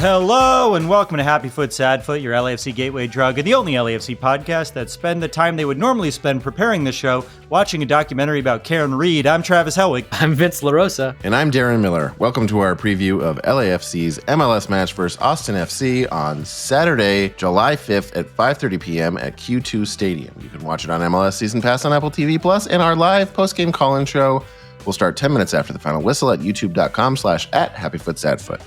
Hello and welcome to Happy Foot, Sad Foot, your LAFC gateway drug, and the only LAFC podcast that spend the time they would normally spend preparing the show watching a documentary about Karen Reed. I'm Travis Helwig. I'm Vince LaRosa. And I'm Darren Mueller. Welcome to our preview of LAFC's MLS match versus Austin FC on Saturday, July 5th at 5:30 p.m. at Q2 Stadium. You can watch it on MLS Season Pass on Apple TV Plus, and our live post-game call-in show will start 10 minutes after the final whistle at youtube.com/@HappyFootSadFoot.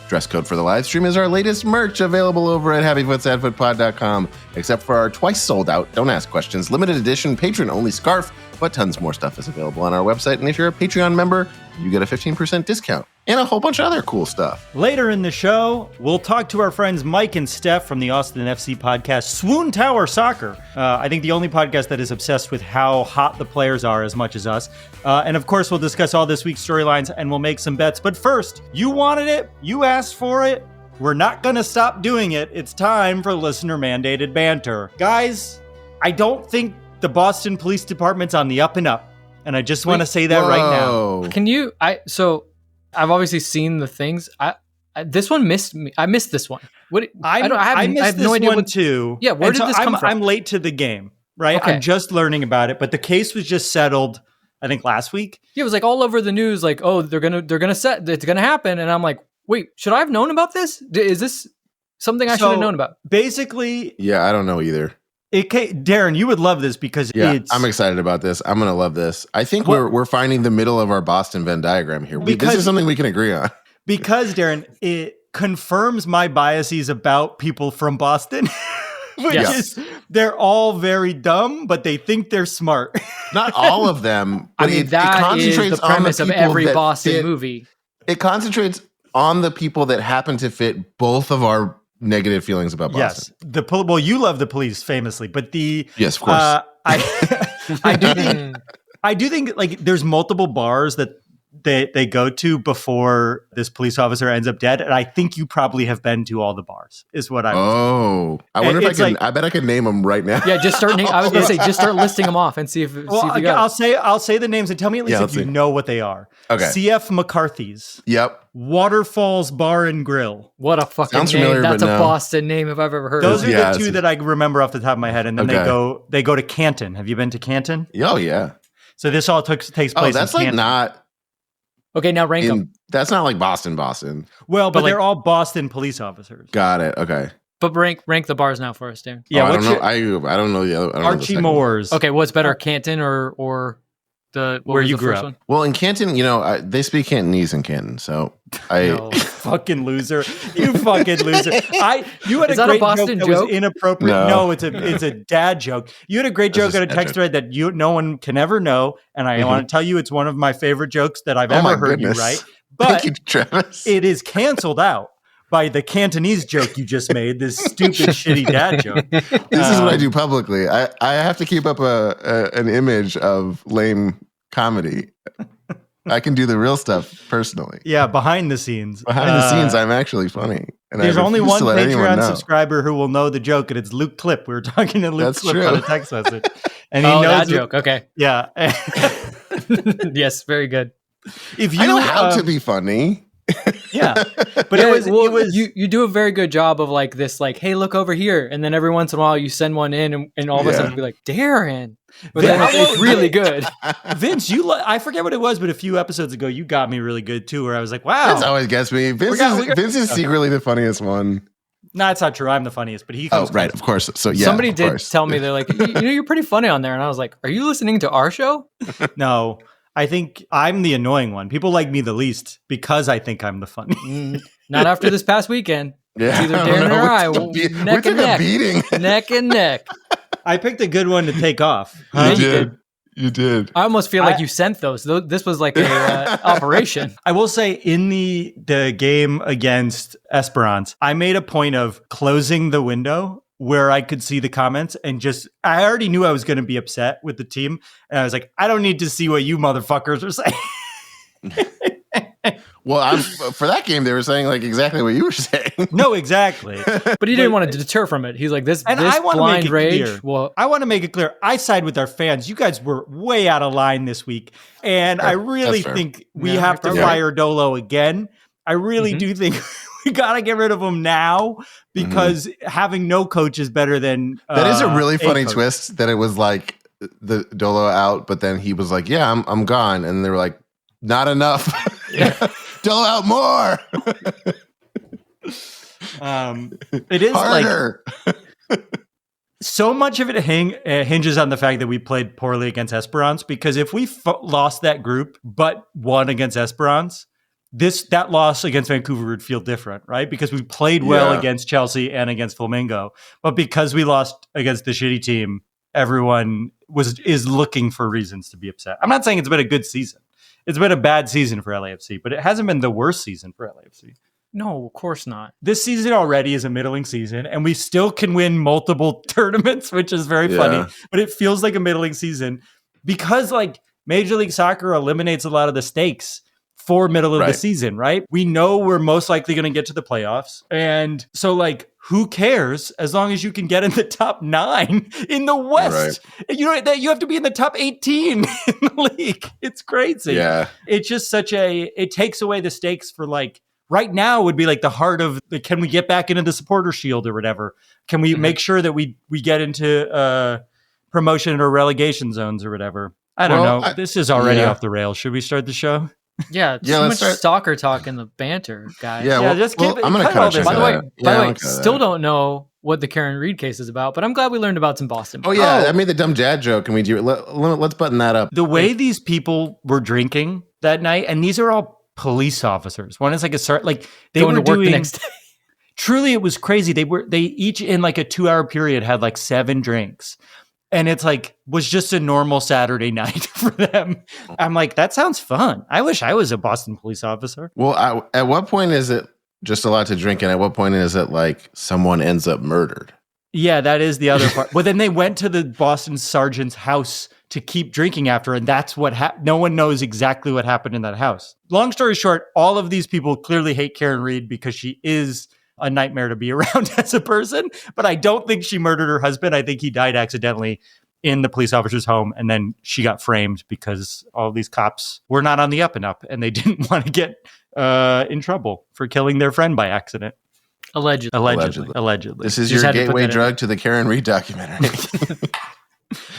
Dress code for the live stream is our latest merch available over at HappyFootSadFootPod.com, except for our twice sold out Don't Ask Questions limited edition patron only scarf, but tons more stuff is available on our website. And if you're a Patreon member, you get a 15% discount and a whole bunch of other cool stuff. Later in the show, we'll talk to our friends Mike and Steph from the Austin FC podcast, Swoontower Soccer. I think the only podcast that is obsessed with how hot the players are as much as us. And of course, we'll discuss all this week's storylines and we'll make some bets. But first, you wanted it. You asked for it. We're not going to stop doing it. It's time for listener-mandated banter. Guys, I don't think the Boston Police Department's on the up and up. And I just want to say that right now. Can you? So I've obviously seen the things. This one missed me. I missed this one. I have no idea one too. Yeah, where did this come from? I'm late to the game, right? Okay. I'm just learning about it, but the case was just settled, I think, last week. Yeah, it was like all over the news, like, oh, it's gonna happen, and I'm like, wait, should I have known about this? Is this something I should have known about? Basically, yeah, I don't know either. Darren, you would love this because I'm excited about this. I'm going to love this. I think we're finding the middle of our Boston Venn diagram here. This is something we can agree on. Because, Darren, it confirms my biases about people from Boston, which is they're all very dumb, but they think they're smart. Not all of them. But it concentrates is the premise on the of every Boston fit, movie. It concentrates on the people that happen to fit both of our negative feelings about Boston. Yes. You love the police famously, but yes, of course. I do think like there's multiple bars that they go to before this police officer ends up dead, and I think you probably have been to all the bars. Is what I was I wonder if I can. I bet I could name them right now. Yeah, just start. I was gonna say just start listing them off and see if. I'll say the names and tell me at least if you know what they are. Okay. CF McCarthy's. Yep. Waterfalls Bar and Grill. What a fucking Sounds name! Familiar, That's a no. Boston name if I've ever heard. Those of it. are the two that I remember off the top of my head, and then they go to Canton. Have you been to Canton? Oh yeah. So this all takes place. Oh, that's in like Canton. not. Okay, now rank them. That's not like Boston. Well, but they're all Boston police officers. Got it. Okay. But rank the bars now for us, Dan. Yeah, I don't know. I don't know the other. Archie Moore's. Okay, what's better, Canton or the where you grew first up? One? Well, in Canton, they speak Cantonese in Canton, so No, fucking loser. You fucking loser. You had Is a that great a Boston joke that was inappropriate. No, it's a dad joke. You had a great joke on a text thread that no one can ever know, and I want to tell you it's one of my favorite jokes that I've ever heard you write. But thank you, Travis. It is canceled out by the Cantonese joke you just made, this stupid, shitty dad joke. This is what I do publicly. I have to keep up an image of lame comedy. I can do the real stuff personally. Yeah, behind the scenes. Behind the scenes, I'm actually funny. And there's only one Patreon subscriber who will know the joke, and it's Luke Clip. We were talking to Luke Clip on a text message. And he knows that joke. Okay. Yeah. Yes, very good. I know how to be funny. Yeah, but it was you do a very good job of like this, like, hey, look over here, and then every once in a while you send one in, and all of a sudden be like, Darren, but then it's really good. Vince, I forget what it was, but a few episodes ago you got me really good too, where I was like, wow, Vince always gets me. Vince is secretly the funniest one. No, it's not true. I'm the funniest, but he comes. Oh, right, of course. So yeah, somebody did tell me they're like, you're pretty funny on there, and I was like, are you listening to our show? No. I think I'm the annoying one. People like me the least because I think I'm the funny. Not after this past weekend. Yeah, it's either Darren or I. Neck and neck. Beating. Neck and neck. I picked a good one to take off. You did. I almost feel like you sent those. This was like a operation. I will say in the game against Esperance, I made a point of closing the window where I could see the comments and I already knew I was going to be upset with the team. And I was like, I don't need to see what you motherfuckers are saying. Well, for that game, they were saying like exactly what you were saying. No, exactly. But he didn't want to deter from it. He's like, this blind rage. Well, I want to make it clear. I side with our fans. You guys were way out of line this week. And I really think we have to fire Dolo again. I really do think we got to get rid of him now because having no coach is better than that is a really funny coach. twist that it was like the Dolo out, but then he was like, yeah, I'm gone. And they were like, not enough. Dolo out more. It is harder. So much of it hinges on the fact that we played poorly against Esperance, because if we lost that group but won against Esperance, that loss against Vancouver would feel different, right? Because we played well against Chelsea and against Flamingo, but because we lost against the shitty team, everyone is looking for reasons to be upset. I'm not saying it's been a good season. It's been a bad season for LAFC, but it hasn't been the worst season for LAFC. No, of course not. This season already is a middling season, and we still can win multiple tournaments, which is very funny, but it feels like a middling season because like Major League Soccer eliminates a lot of the stakes for middle of the season, right? We know we're most likely going to get to the playoffs. And so like, who cares as long as you can get in the top 9 in the West? Right. You know that you have to be in the top 18 in the league. It's crazy. Yeah. It's just it takes away the stakes for like, right now would be like the heart of can we get back into the supporter shield or whatever? Can we make sure that we get into promotion or relegation zones or whatever? I don't know. This is already off the rails. Should we start the show? Yeah, too much soccer talk in the banter, guys. Yeah, just I'm going to cut it. By the way, still don't know what the Karen Reed case is about, but I'm glad we learned about some Boston. Oh yeah, I made the dumb dad joke. Can we do? Let's button that up. The way these people were drinking that night, and these are all police officers. One is like they going were to work doing the next day. Truly, it was crazy. They each in like a 2-hour period had like 7 drinks. And it's like, was just a normal Saturday night for them. I'm like, that sounds fun. I wish I was a Boston police officer. Well, at what point is it just allowed to drink? And at what point is it like someone ends up murdered? Yeah, that is the other part. Well, then they went to the Boston sergeant's house to keep drinking after. And that's what no one knows exactly what happened in that house. Long story short, all of these people clearly hate Karen Reed because she is a nightmare to be around as a person, but I don't think she murdered her husband. I think he died accidentally in the police officer's home, and then she got framed because all these cops were not on the up and up, and they didn't want to get in trouble for killing their friend by accident. Allegedly. This is your gateway drug to the Karen Reed documentary.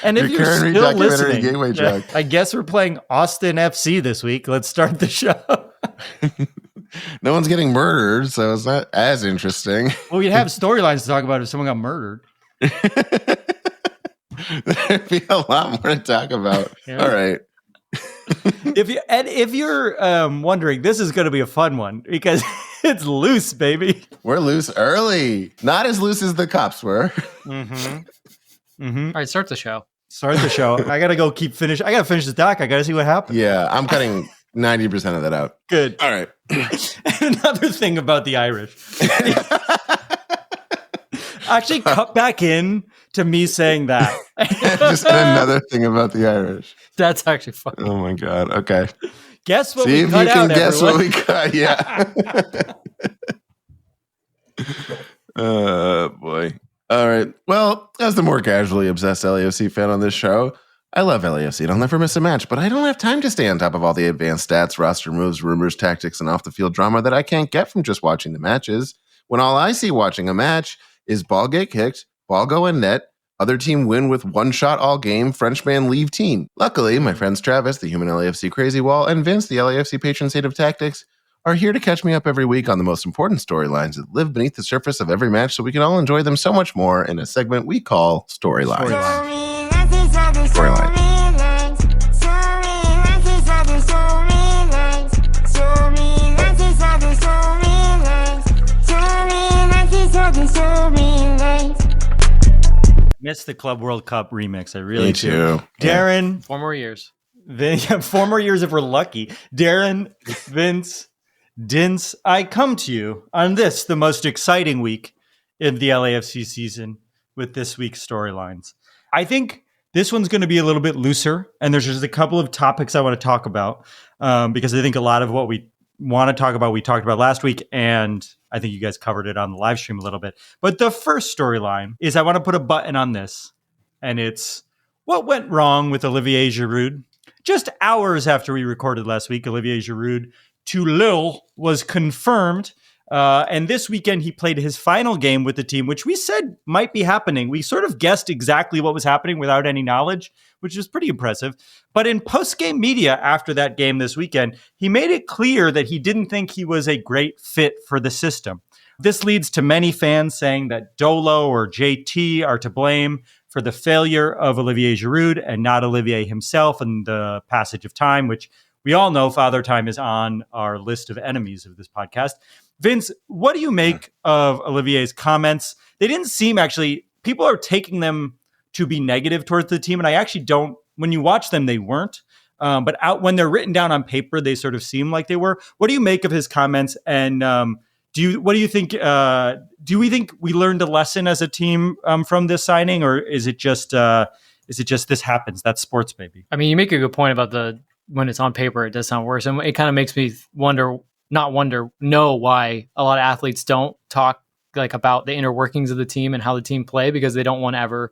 And if you're still listening, I guess we're playing Austin FC this week. Let's start the show. No one's getting murdered, so it's not as interesting. Well, we'd have storylines to talk about if someone got murdered. There'd be a lot more to talk about. Yeah. All right. If you're wondering, this is going to be a fun one because it's loose, baby. We're loose early. Not as loose as the cops were. All right, start the show. I got to finish. I got to finish the doc. I got to see what happens. Yeah, I'm cutting 90% of that out. Good. All right. And another thing about the Irish. Actually, cut back in to me saying that. Just another thing about the Irish. That's actually funny. Oh my God. Okay. Guess what See we cut out, See if you can guess everyone. what we cut. Yeah. Boy. All right. Well, as the more casually obsessed LAFC fan on this show, I love LAFC and I'll never miss a match, but I don't have time to stay on top of all the advanced stats, roster moves, rumors, tactics, and off-the-field drama that I can't get from just watching the matches. When all I see watching a match is ball get kicked, ball go in net, other team win with one shot all game, Frenchman leave team. Luckily, my friends Travis, the human LAFC crazy wall, and Vince, the LAFC patron saint of tactics, are here to catch me up every week on the most important storylines that live beneath the surface of every match so we can all enjoy them so much more in a segment we call Storyline. Missed the Club World Cup remix. I really do. Darren. 4 more years. 4 more years if we're lucky. Darren, Vince, Dince, I come to you on this, the most exciting week in the LAFC season with this week's storylines. I think this one's going to be a little bit looser, and there's just a couple of topics I want to talk about because I think a lot of what we want to talk about, we talked about last week, and I think you guys covered it on the live stream a little bit. But the first storyline is I want to put a button on this, and it's what went wrong with Olivier Giroud. Just hours after we recorded last week, Olivier Giroud to Lille was confirmed And this weekend, he played his final game with the team, which we said might be happening. We sort of guessed exactly what was happening without any knowledge, which is pretty impressive. But in post-game media after that game this weekend, he made it clear that he didn't think he was a great fit for the system. This leads to many fans saying that Dolo or JT are to blame for the failure of Olivier Giroud and not Olivier himself in the passage of time, which we all know Father Time is on our list of enemies of this podcast. Vince, what do you make of Olivier's comments? They didn't seem people are taking them to be negative towards the team. And I actually don't, when you watch them, they weren't. But when they're written down on paper, they sort of seem like they were. What do you make of his comments? And what do you think? Do we think we learned a lesson as a team from this signing, or is it just this happens? That's sports, baby. I mean, you make a good point about when it's on paper, it does sound worse. And it kind of makes me know why a lot of athletes don't talk like about the inner workings of the team and how the team play, because they don't want to ever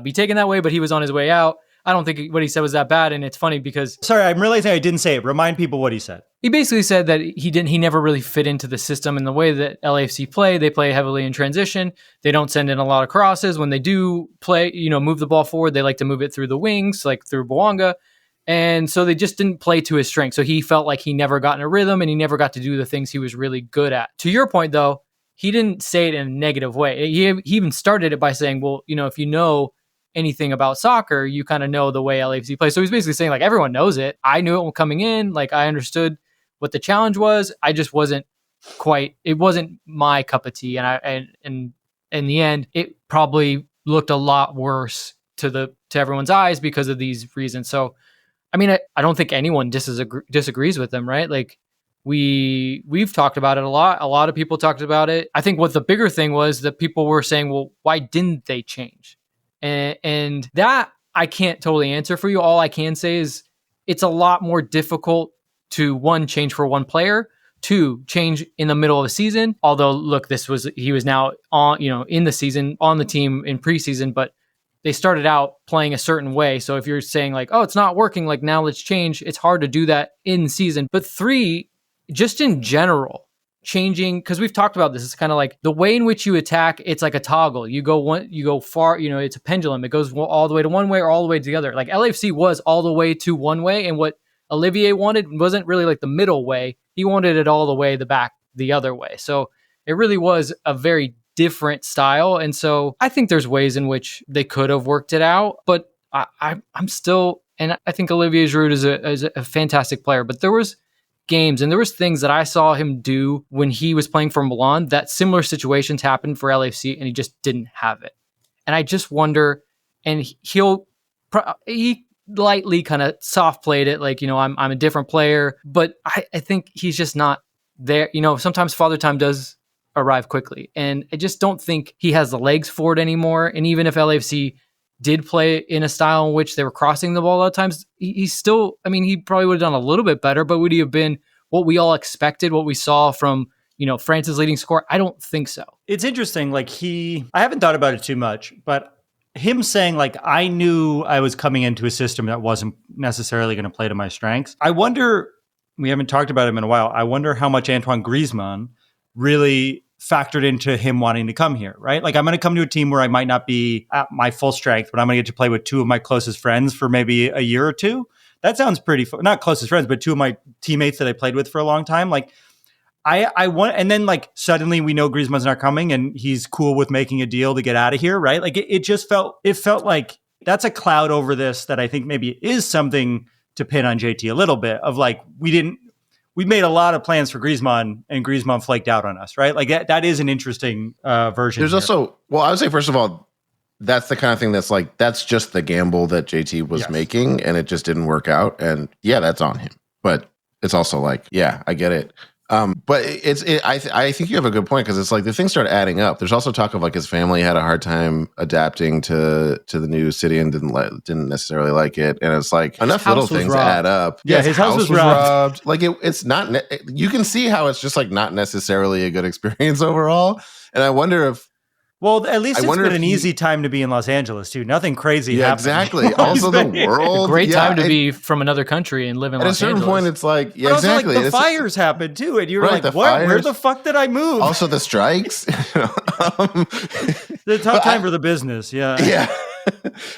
be taken that way. But he was on his way out. I don't think what he said was that bad. And it's funny because... Sorry, I'm realizing I didn't say it. Remind people what he said. He basically said that he never really fit into the system and the way that LAFC play. They play heavily in transition. They don't send in a lot of crosses. When they do play, move the ball forward, they like to move it through the wings, like through Bonga. And so they just didn't play to his strength. So he felt like he never got in a rhythm and he never got to do the things he was really good at. To your point, though, he didn't say it in a negative way. He even started it by saying, well, if you know anything about soccer, you kind of know the way LAFC plays. So he's basically saying, like, everyone knows it. I knew it coming in. Like, I understood what the challenge was. I just wasn't it wasn't my cup of tea. And in the end, it probably looked a lot worse to everyone's eyes because of these reasons. So, I mean, I don't think anyone disagrees with them, right? Like, we've talked about it a lot. A lot of people talked about it. I think what the bigger thing was that people were saying, well, why didn't they change? And that I can't totally answer for you. All I can say is it's a lot more difficult to, one, change for one player, two, change in the middle of a season. Although, look, he was now on, in the season, on the team in preseason, but they started out playing a certain way. So if you're saying like, oh, it's not working, like now let's change, it's hard to do that in season. But three, just in general, changing, because we've talked about this, it's kind of like the way in which you attack, it's like a toggle. You go far, it's a pendulum. It goes all the way to one way or all the way to the other. Like LAFC was all the way to one way, and what Olivier wanted wasn't really like the middle way. He wanted it all the way the other way. So it really was a very different style. And so I think there's ways in which they could have worked it out, but I'm still, and I think Olivier Giroud is a fantastic player, but there was games and there was things that I saw him do when he was playing for Milan that similar situations happened for LAFC and he just didn't have it. And I just wonder, and he lightly kind of soft played it, like, I'm a different player, but I think he's just not there. Sometimes Father Time does arrive quickly, and I just don't think he has the legs for it anymore. And even if LAFC did play in a style in which they were crossing the ball a lot of times, he's still, he probably would have done a little bit better, but would he have been what we all expected, what we saw from, France's leading scorer? I don't think so. It's interesting. Like I haven't thought about it too much, but him saying like, I knew I was coming into a system that wasn't necessarily going to play to my strengths. I wonder, we haven't talked about him in a while. I wonder how much Antoine Griezmann really factored into him wanting to come here, right? Like, I'm going to come to a team where I might not be at my full strength, but I'm going to get to play with two of my closest friends for maybe a year or two. That sounds pretty not closest friends, but two of my teammates that I played with for a long time. Like, I want, and then like suddenly we know Griezmann's not coming and he's cool with making a deal to get out of here, right? Like it felt like that's a cloud over this that I think maybe is something to pin on JT a little bit of like, we made a lot of plans for Griezmann and Griezmann flaked out on us, right? Like that is an interesting version. There's also, well, I would say, first of all, that's the kind of thing that's like, that's just the gamble that JT was making and it just didn't work out. And yeah, that's on him. But it's also like, yeah, I get it. But I think you have a good point, because it's like the things start adding up. There's also talk of like his family had a hard time adapting to the new city and didn't necessarily like it, and it's like enough little things add up. Yeah, his house was robbed. Like it's not. You can see how it's just like not necessarily a good experience overall. And I wonder if Well, at least I it's wonder been if an easy time to be in Los Angeles, too. Nothing crazy Yeah, happened. exactly. Also, the world. Great time to be from another country and live in At Los a certain Angeles. point, it's like, yeah, But also, exactly. like, the fires happened, too. And you were Right, like, the what? Where fires. the fuck did I move? Also, the strikes. The tough time for the business, yeah. Yeah.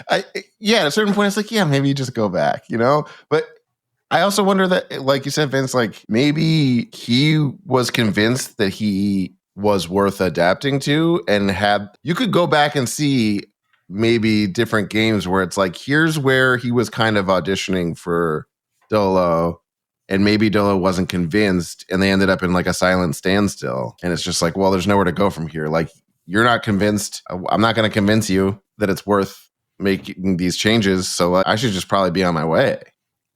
At a certain point, it's like, yeah, maybe you just go back, But I also wonder that, like you said, Vince, like maybe he was convinced that he was worth adapting to and you could go back and see maybe different games where it's like, here's where he was kind of auditioning for Dolo, and maybe Dolo wasn't convinced and they ended up in like a silent standstill. And it's just like, well, there's nowhere to go from here. Like, you're not convinced. I'm not going to convince you that it's worth making these changes. So I should just probably be on my way.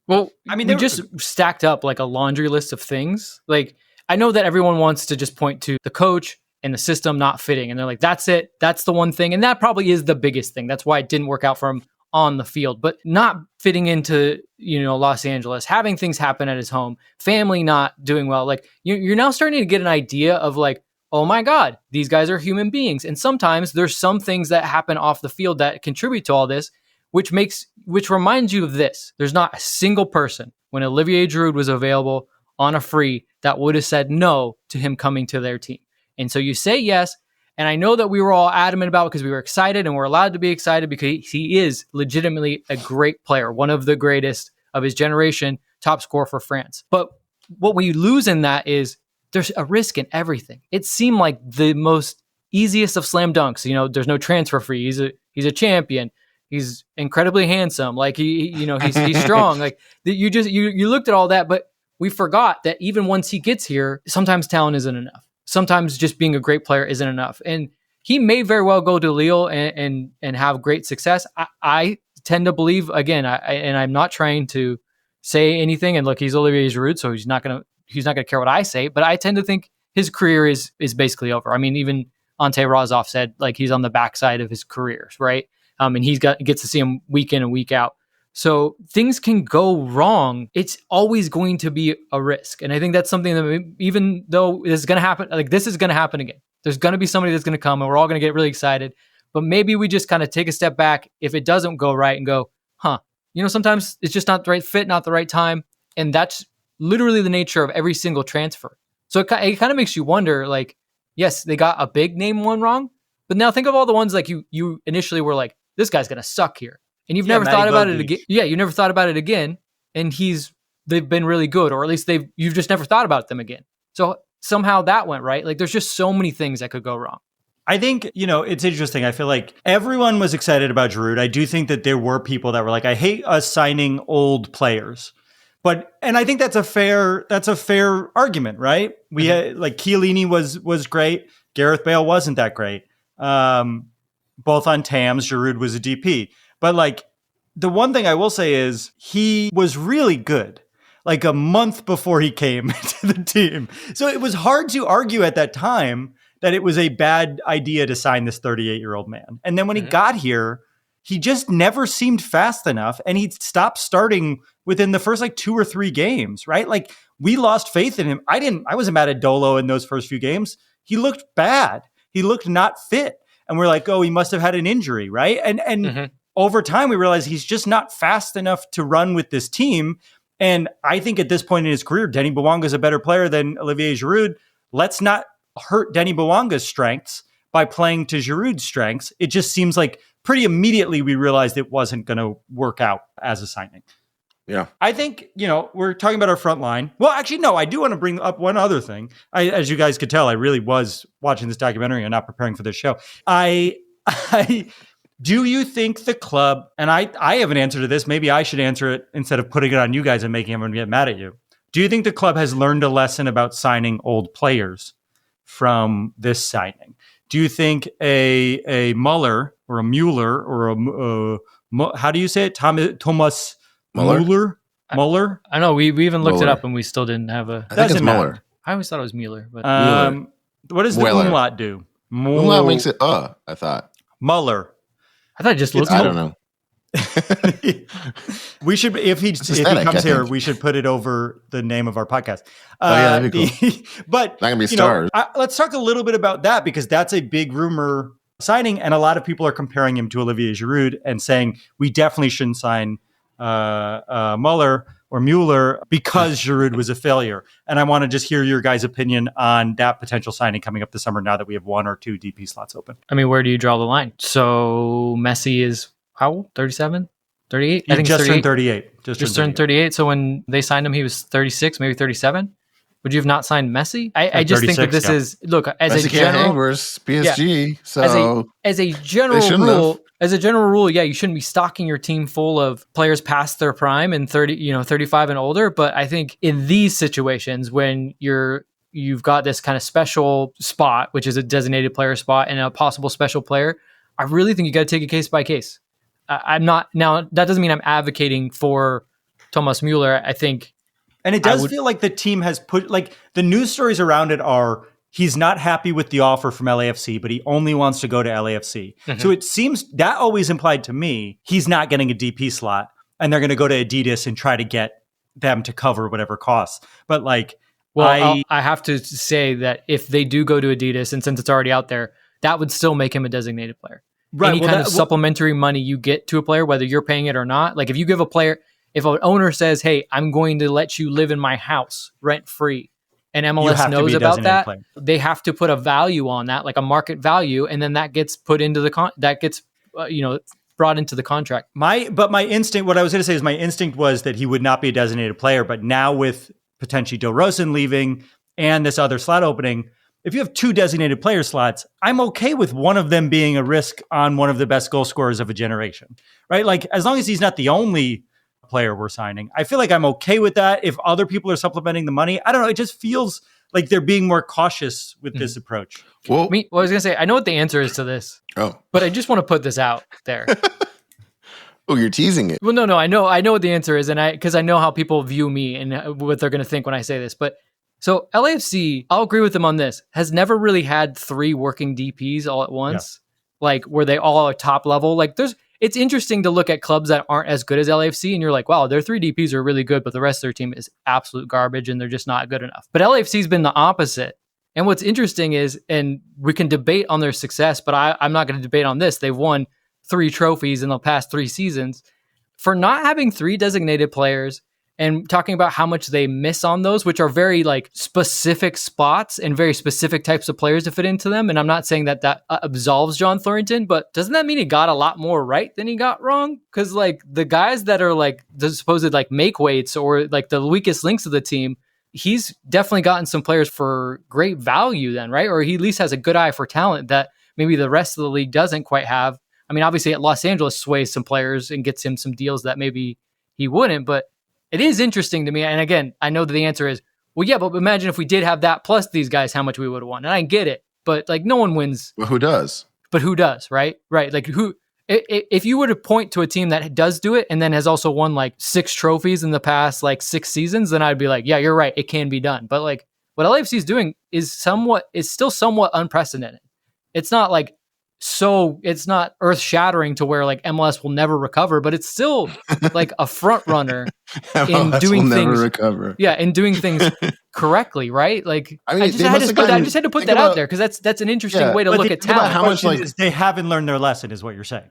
Well, I mean, we just stacked up like a laundry list of things. Like, I know that everyone wants to just point to the coach and the system not fitting. And they're like, that's it. That's the one thing. And that probably is the biggest thing. That's why it didn't work out for him on the field. But not fitting into, Los Angeles, having things happen at his home, family not doing well. Like, you're now starting to get an idea of like, oh my God, these guys are human beings. And sometimes there's some things that happen off the field that contribute to all this, which reminds you of this. There's not a single person when Olivier Giroud was available on a free that would have said no to him coming to their team. And so you say yes. And I know that we were all adamant about it because we were excited and we're allowed to be excited because he is legitimately a great player, one of the greatest of his generation, top scorer for France. But what we lose in that is there's a risk in everything. It seemed like the most easiest of slam dunks. There's no transfer fee. He's a champion. He's incredibly handsome. Like he's strong. Like you looked at all that, but we forgot that even once he gets here, sometimes talent isn't enough. Sometimes just being a great player isn't enough. And he may very well go to Lille and have great success. I tend to believe, again, and I'm not trying to say anything. And look, he's Olivier Giroud, so he's not gonna care what I say. But I tend to think his career is basically over. I mean, even Ante Razov said like he's on the backside of his career, right? And gets to see him week in and week out. So things can go wrong. It's always going to be a risk. And I think that's something that even though this is going to happen, like this is going to happen again. There's going to be somebody that's going to come and we're all going to get really excited. But maybe we just kind of take a step back if it doesn't go right and go, sometimes it's just not the right fit, not the right time. And that's literally the nature of every single transfer. So it kind of makes you wonder, like, yes, they got a big name one wrong. But now think of all the ones like you initially were like, this guy's going to suck here. And you've never thought about it again. Yeah, you never thought about it again. And they've been really good, or at least you've just never thought about them again. So somehow that went right. Like there's just so many things that could go wrong. I think, it's interesting. I feel like everyone was excited about Giroud. I do think that there were people that were like, I hate us signing old players. And I think that's a fair argument, right? We had like Chiellini was great. Gareth Bale wasn't that great. Both on TAMs, Giroud was a DP. But like the one thing I will say is he was really good like a month before he came to the team. So it was hard to argue at that time that it was a bad idea to sign this 38-year-old man. And then when he got here, he just never seemed fast enough. And he stopped starting within the first like 2 or 3 games, right? Like we lost faith in him. I wasn't mad at Dolo in those first few games. He looked bad. He looked not fit. And we're like, oh, he must have had an injury, right? And over time, we realized he's just not fast enough to run with this team. And I think at this point in his career, Denny Bonga is a better player than Olivier Giroud. Let's not hurt Denny Bonga's strengths by playing to Giroud's strengths. It just seems like pretty immediately we realized it wasn't going to work out as a signing. Yeah. I think, we're talking about our front line. Well, actually, no, I do want to bring up one other thing. As you guys could tell, I really was watching this documentary and not preparing for this show. Do you think the club, and I have an answer to this, maybe I should answer it instead of putting it on you guys and making everyone get mad at you. Do you think the club has learned a lesson about signing old players from this signing? Do you think a Mueller or a Mueller or how do you say it? Thomas Mueller? Mueller? I know we even looked it up and we still didn't have a. I think it's Mueller. I always thought it was Mueller, but what does the umlaut do? Umlaut makes it I thought. Mueller. I thought it just looked. I don't know. We should, if he comes here, we should put it over the name of our podcast. That'd be cool. But not gonna be stars. Let's talk a little bit about that because that's a big rumor signing. And a lot of people are comparing him to Olivier Giroud and saying we definitely shouldn't sign Mueller because Giroud was a failure. And I want to just hear your guys' opinion on that potential signing coming up this summer now that we have 1 or 2 DP slots open. I mean, where do you draw the line? So Messi is how old? 37? 38? I think just turned 38. Just turned 38. So when they signed him, he was 36, maybe 37. Would you have not signed Messi? I just think that this is, look, as Messi a general versus PSG. Yeah, so as a general rule, yeah, you shouldn't be stocking your team full of players past their prime and 35 and older. But I think in these situations when you've got this kind of special spot, which is a designated player spot and a possible special player, I really think you got to take it case by case. I'm not now. That doesn't mean I'm advocating for Thomas Mueller. I think, and it does feel like the team has put like the news stories around it are he's not happy with the offer from LAFC, but he only wants to go to LAFC. Mm-hmm. So it seems that always implied to me he's not getting a DP slot, and they're going to go to Adidas and try to get them to cover whatever costs. But like, well, I have to say that if they do go to Adidas, and since it's already out there, that would still make him a designated player. Right. Any kind of supplementary money you get to a player, whether you're paying it or not. Like if you give a player, if an owner says, hey, I'm going to let you live in my house rent free, and MLS knows about that, they have to put a value on that, like a market value. And then that gets put into brought into the contract. But my instinct, what I was going to say is my instinct was that he would not be a designated player. But now with potentially Rosen leaving and this other slot opening, if you have 2 designated player slots, I'm okay with one of them being a risk on one of the best goal scorers of a generation, right? Like as long as he's not the only player we're signing, I feel like I'm okay with that. If other people are supplementing the money, I don't know. It just feels like they're being more cautious with this approach. Well, I was going to say, I know what the answer is to this, but I just want to put this out there. Oh, you're teasing it. Well, no, I know what the answer is. And because I know how people view me and what they're going to think when I say this, but so LAFC, I'll agree with them on this, has never really had 3 working DPs all at once, like where they all are top level. Like it's interesting to look at clubs that aren't as good as LAFC and you're like, wow, their 3 DPs are really good, but the rest of their team is absolute garbage and they're just not good enough. But LAFC's been the opposite. And what's interesting is, and we can debate on their success, but I'm not going to debate on this. They've won 3 trophies in the past 3 seasons. For not having 3 designated players and talking about how much they miss on those, which are very like specific spots and very specific types of players to fit into them. And I'm not saying that absolves John Thornton, but doesn't that mean he got a lot more right than he got wrong? Because like the guys that are like the supposed like make weights or like the weakest links of the team, he's definitely gotten some players for great value then, right? Or he at least has a good eye for talent that maybe the rest of the league doesn't quite have. I mean, obviously at Los Angeles sways some players and gets him some deals that maybe he wouldn't, but it is interesting to me. And again, I know that the answer is, well, yeah, but imagine if we did have that plus these guys, how much we would have won. And I get it, but like no one wins. Well, who does? But who does, right? Right. Like if you were to point to a team that does do it and then has also won like 6 trophies in the past like 6 seasons, then I'd be like, yeah, you're right. It can be done. But like what LAFC is doing is still somewhat unprecedented. It's not like, so it's not earth shattering to where like MLS will never recover, but it's still like a front runner in doing things. Yeah, in doing things correctly, right? Like I just had to put that out there because that's an interesting way to look at talent. How much like they haven't learned their lesson is what you're saying.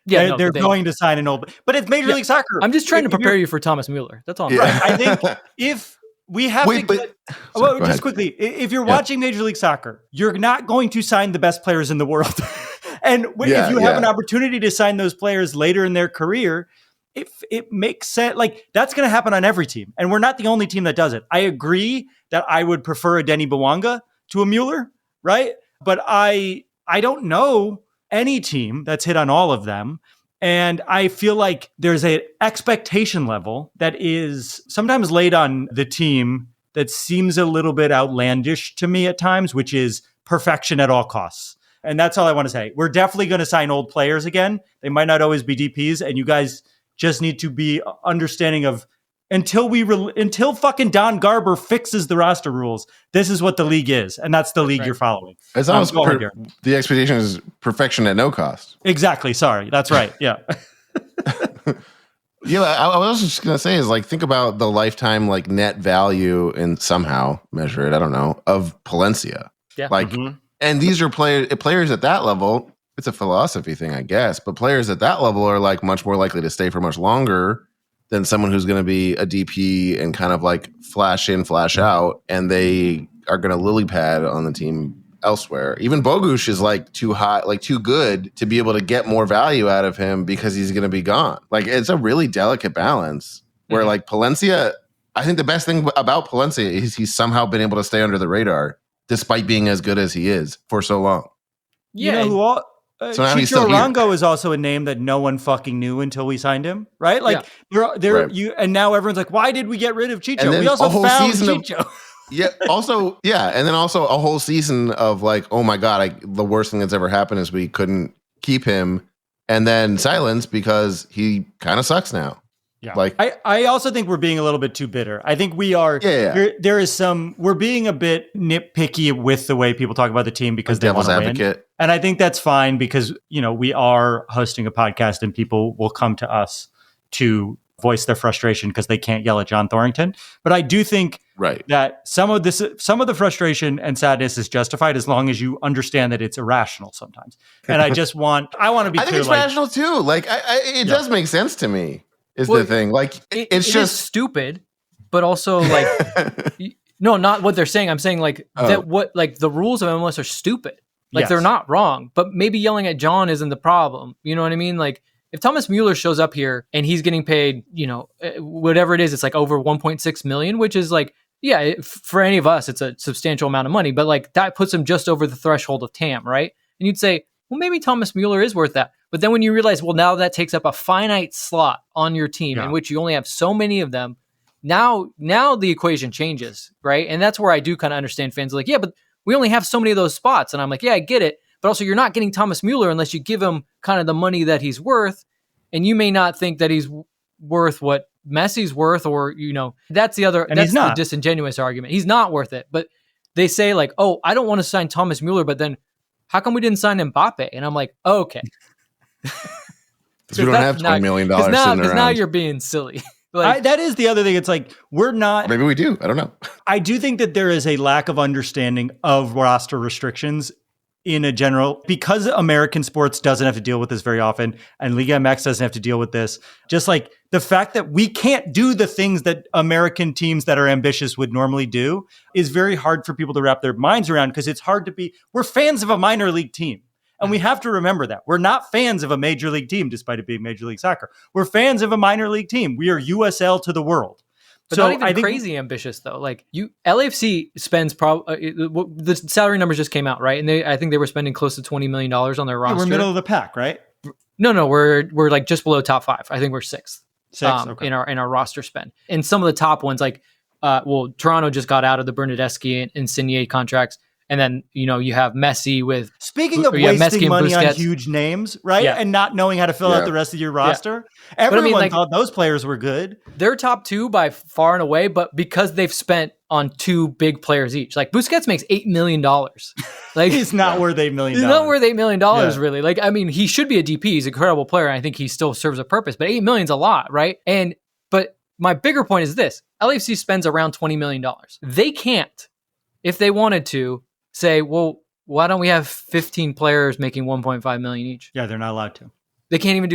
Yeah, they're going to sign an old, but it's Major League Soccer. I'm just trying to prepare you for Thomas Mueller. That's all. Right. I think if we have just quickly, if you're watching Major League Soccer, you're not going to sign the best players in the world. And if you have an opportunity to sign those players later in their career, it makes sense. Like that's going to happen on every team. And we're not the only team that does it. I agree that I would prefer a Denny Bonga to a Mueller, right? But I don't know any team that's hit on all of them. And I feel like there's an expectation level that is sometimes laid on the team that seems a little bit outlandish to me at times, which is perfection at all costs. And that's all I want to say. We're definitely going to sign old players again. They might not always be DPs, and you guys just need to be understanding of until fucking Don Garber fixes the roster rules. This is what the league is, and that's the league you're following. It's almost the expectation is perfection at no cost. Exactly. Sorry, that's right. Yeah. Yeah, I was just gonna say is like think about the lifetime like net value and somehow measure it. I don't know of Palencia. Yeah. Like. Mm-hmm. And these are players at that level. it's a philosophy thing, I guess. But players at that level are like much more likely to stay for much longer than someone who's going to be a DP and kind of like flash in, flash out, and they are going to lily pad on the team elsewhere. Even Bogusz is like too high, like too good to be able to get more value out of him because he's going to be gone. Like it's a really delicate balance where like Palencia, I think the best thing about Palencia is he's somehow been able to stay under the radar despite being as good as he is for so long. Yeah. You know who all, so now Chicho Arango is also a name that no one fucking knew until we signed him, right? Like and now everyone's like, why did we get rid of Chicho? We also found Chicho. And then also a whole season of like, oh my God, the worst thing that's ever happened is we couldn't keep him, and then silence because he kind of sucks now. Yeah. Like I also think we're being a little bit too bitter. I think we are. There is we're being a bit nitpicky with the way people talk about the team because they want to win. And I think that's fine because, we are hosting a podcast and people will come to us to voice their frustration because they can't yell at John Thorrington. But I do think that some of the frustration and sadness is justified as long as you understand that it's irrational sometimes. And I want to be clear. I think it's rational too. Like it does make sense to me. The thing. Like it's just stupid, but also like no, not what they're saying. I'm saying like that what like the rules of MLS are stupid. Like they're not wrong, but maybe yelling at John isn't the problem. You know what I mean? Like if Thomas Mueller shows up here and he's getting paid, whatever it is, it's like over 1.6 million, which is like, for any of us, it's a substantial amount of money, but like that puts him just over the threshold of TAM, right? And you'd say, well, maybe Thomas Mueller is worth that. But then when you realize, well, now that takes up a finite slot on your team in which you only have so many of them, now the equation changes, right? And that's where I do kind of understand fans are like, yeah, but we only have so many of those spots. And I'm like, yeah, I get it. But also you're not getting Thomas Mueller unless you give him kind of the money that he's worth. And you may not think that he's worth what Messi's worth or, that's the disingenuous argument. He's not worth it. But they say like, oh, I don't want to sign Thomas Mueller, but then how come we didn't sign Mbappe? And I'm like, oh, okay. Because we don't have $20 million sitting around. Because now you're being silly. That is the other thing. It's like, we're not. Maybe we do. I don't know. I do think that there is a lack of understanding of roster restrictions in a general, because American sports doesn't have to deal with this very often, and Liga MX doesn't have to deal with this. Just like the fact that we can't do the things that American teams that are ambitious would normally do is very hard for people to wrap their minds around because it's hard to we're fans of a minor league team. And we have to remember that. We're not fans of a major league team, despite it being Major League Soccer. We're fans of a minor league team. We are USL to the world. But so not even crazy ambitious, though. Like LAFC spends the salary numbers just came out, right? And I think they were spending close to $20 million on their roster. We're middle of the pack, right? No, we're like just below top 5. I think we're sixth. Okay. in our roster spend. And some of the top ones, like Toronto just got out of the Bernadeschi and Insigne contracts. And then, you have Messi with... Speaking of wasting money on huge names, right? Yeah. And not knowing how to fill out the rest of your roster. Yeah. Everyone thought those players were good. They're top 2 by far and away, but because they've spent on 2 big players each. Like, Busquets makes $8 million. Like he's not worth $8 million. He's not worth $8 million, really. Like, I mean, he should be a DP. He's an incredible player, and I think he still serves a purpose. But $8 million's a lot, right? But my bigger point is this. LAFC spends around $20 million. They can't, if they wanted to, say, well, why don't we have 15 players making 1.5 million each? Yeah, they're not allowed to. They can't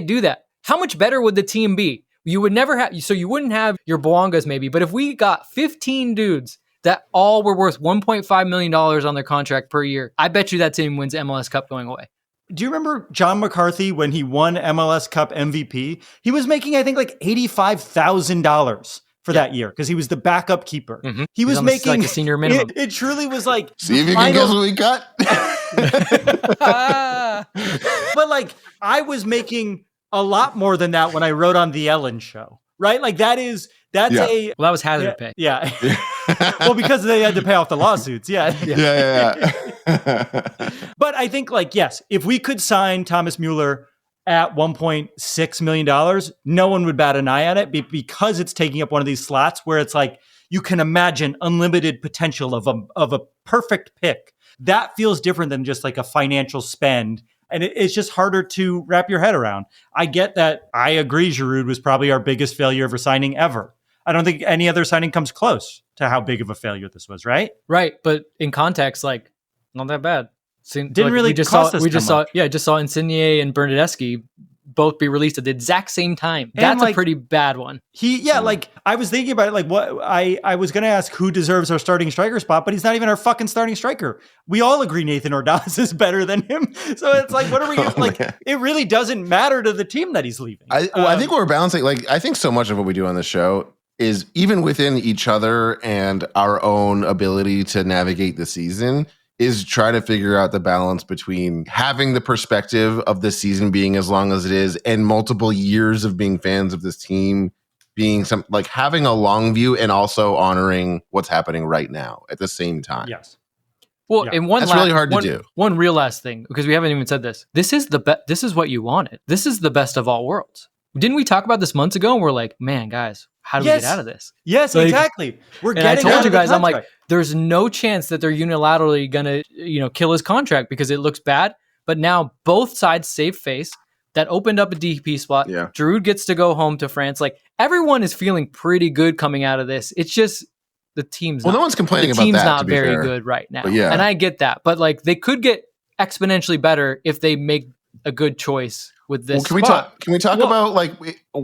do that. How much better would the team be? You would never have, so you wouldn't have your Bongas maybe, but if we got 15 dudes that all were worth $1.5 million on their contract per year, I bet you that team wins MLS Cup going away. Do you remember John McCarthy when he won MLS Cup MVP? He was making, I think, like $85,000 for that year because he was the backup keeper. Mm-hmm. He was making like a senior minimum. It truly was like, see if you can guess what we got. But like, I was making a lot more than that when I wrote on the Ellen Show, right? Like that was hazard pay. Yeah. Well, because they had to pay off the lawsuits. Yeah. But I think like, yes, if we could sign Thomas Mueller at $1.6 million, no one would bat an eye at it because it's taking up one of these slots where it's like, you can imagine unlimited potential of a perfect pick. That feels different than just like a financial spend. And it's just harder to wrap your head around. I get that. I agree. Giroud was probably our biggest failure of a signing ever. I don't think any other signing comes close to how big of a failure this was, right? Right. But in context, like, not that bad. Didn't really cost us we just that saw just saw Insigne and Bernardeschi both be released at the exact same time. That's a pretty bad one. Like I was thinking about it, like what I was going to ask who deserves our starting striker spot, but he's not even our fucking starting striker. We all agree Nathan Ordaz is better than him. So it's like, what are we like? Man. It really doesn't matter to the team that he's leaving. I think we're balancing. Like, I think so much of what we do on the show is even within each other and our own ability to navigate the season is try to figure out the balance between having the perspective of the season being as long as it is and multiple years of being fans of this team being some like having a long view and also honoring what's happening right now at the same time. Yes. Well, and that's really hard to do. One real last thing, because we haven't even said this. This is this is what you wanted. This is the best of all worlds. Didn't we talk about this months ago? And we're like, man, guys, how do we get out of this? Yes, like, exactly. I told you guys, I'm like, there's no chance that they're unilaterally gonna, kill his contract because it looks bad. But now both sides save face. That opened up a DP spot. Yeah. Giroud gets to go home to France. Like everyone is feeling pretty good coming out of this. It's just the team's no one's complaining about that. The team's not very good right now. Yeah. And I get that, but like they could get exponentially better if they make a good choice with this. Can we talk about like,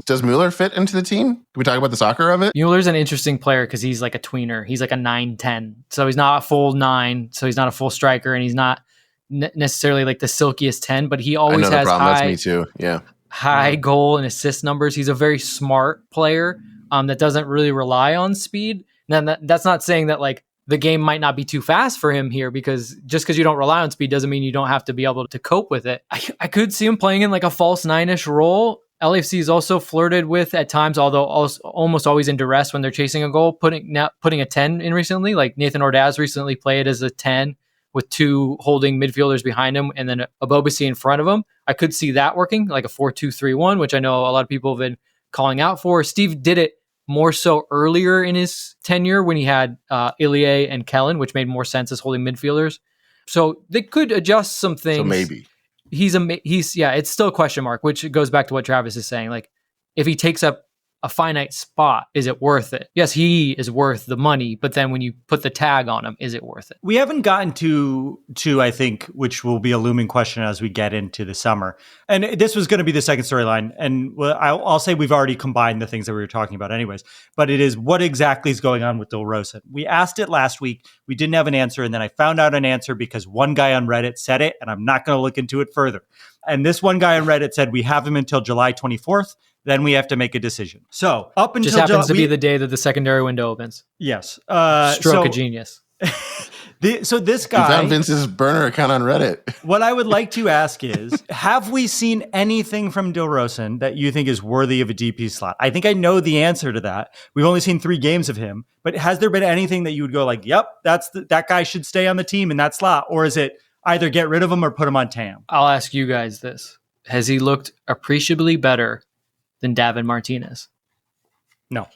does Mueller fit into the team? Can we talk about the soccer of it? Mueller's an interesting player because he's like a tweener. He's like a 9-10. So he's not a full 9. So he's not a full striker, and he's not necessarily like the silkiest 10. But he always has That's me too. Yeah, high goal and assist numbers. He's a very smart player that doesn't really rely on speed. Now that's not saying that like the game might not be too fast for him here, because just because you don't rely on speed doesn't mean you don't have to be able to cope with it. I could see him playing in like a false 9-ish role. LAFC is also flirted with at times, although almost always in duress when they're chasing a goal, putting a 10 in recently. Like Nathan Ordaz recently played as a 10 with 2 holding midfielders behind him and then Abobasi in front of him. I could see that working, like a 4-2-3-1, which I know a lot of people have been calling out for. Steve did it more so earlier in his tenure when he had Ilia and Kellen, which made more sense as holding midfielders. So they could adjust some things. So maybe. He's it's still a question mark, which goes back to what Travis is saying. Like, if he takes up a finite spot, is it worth it? Yes, he is worth the money, but then when you put the tag on him, is it worth it? We haven't gotten to I think, which will be a looming question as we get into the summer. And this was going to be the second storyline. And I'll say we've already combined the things that we were talking about anyways, but it is what exactly is going on with Rosen. We asked it last week. We didn't have an answer. And then I found out an answer because one guy on Reddit said it, and I'm not going to look into it further. And this one guy on Reddit said, we have him until July 24th. Then we have to make a decision. So up until just happens to be the day that the secondary window opens. Yes. Stroke of genius. So this guy... You found Vince's burner account on Reddit. What I would like to ask is, have we seen anything from Rosen that you think is worthy of a DP slot? I think I know the answer to that. We've only seen 3 games of him. But has there been anything that you would go like, yep, that guy should stay on the team in that slot? Or is it either get rid of him or put him on TAM? I'll ask you guys this. Has he looked appreciably better than David Martinez? No.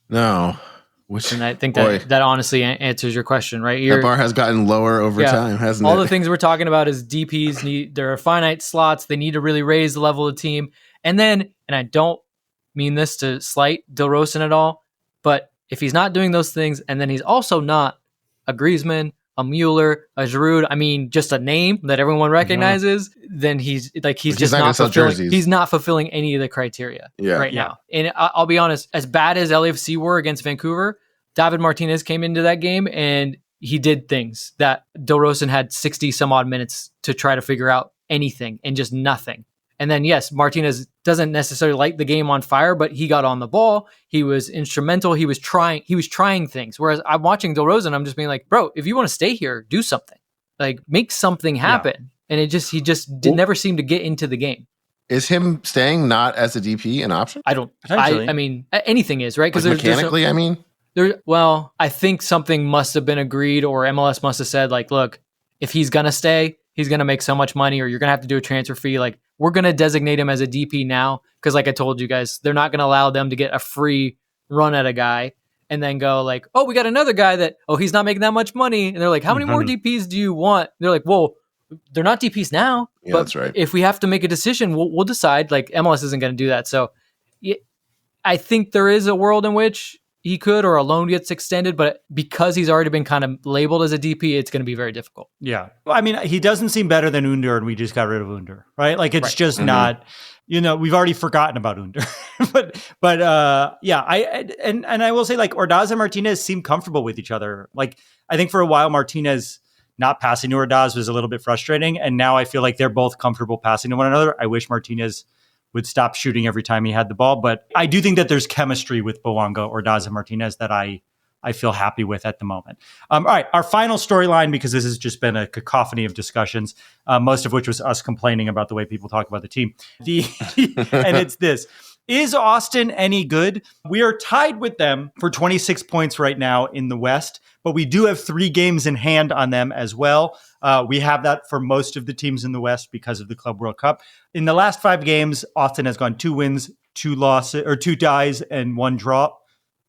And I think that honestly answers your question, right? That bar has gotten lower over time, hasn't it? All the things we're talking about is DPs there are finite slots. They need to really raise the level of the team. And I don't mean this to slight Rosen at all, but if he's not doing those things, and then he's also not a Griezmann, a Mueller, a Giroud, I mean, just a name that everyone recognizes, then he's just not fulfilling. He's not fulfilling any of the criteria now. And I'll be honest, as bad as LAFC were against Vancouver, David Martinez came into that game and he did things that Rosen had 60 some odd minutes to try to figure out anything and just nothing. And then, yes, Martinez doesn't necessarily light the game on fire, but he got on the ball. He was instrumental. He was trying things. Whereas I'm watching Rosen, I'm just being like, bro, if you want to stay here, do something. Like, make something happen. Yeah. And he just never seemed to get into the game. Is him staying not as a DP an option? I mean, anything is, right? Because mechanically, I think something must have been agreed, or MLS must have said, like, look, if he's going to stay, he's going to make so much money, or you're going to have to do a transfer fee. Like, we're going to designate him as a DP now, because like I told you guys, they're not going to allow them to get a free run at a guy and then go like, oh, we got another guy that, he's not making that much money. And they're like, how many more DPs do you want? And they're like, well, they're not DPs now. Yeah, but that's right. If we have to make a decision, we'll decide. Like, MLS isn't going to do that. So I think there is a world in which he could, or a loan gets extended, but because he's already been kind of labeled as a DP, it's going to be very difficult. Yeah. Well, I mean, he doesn't seem better than Under, and we just got rid of Under, right? Like, it's just not, we've already forgotten about Under. but I will say, like, Ordaz and Martinez seem comfortable with each other. Like, I think for a while, Martinez not passing to Ordaz was a little bit frustrating, and now I feel like they're both comfortable passing to one another. I wish Martinez would stop shooting every time he had the ball, but I do think that there's chemistry with Bonga, Ordaz, and Martinez that I feel happy with at the moment. All right, our final storyline, because this has just been a cacophony of discussions, most of which was us complaining about the way people talk about the team. And it's this. Is Austin any good? We are tied with them for 26 points right now in the West, but we do have 3 games in hand on them as well. We have that for most of the teams in the West because of the Club World Cup. In the last 5 games, Austin has gone 2 wins, 2 losses, or 2 ties and 1 draw.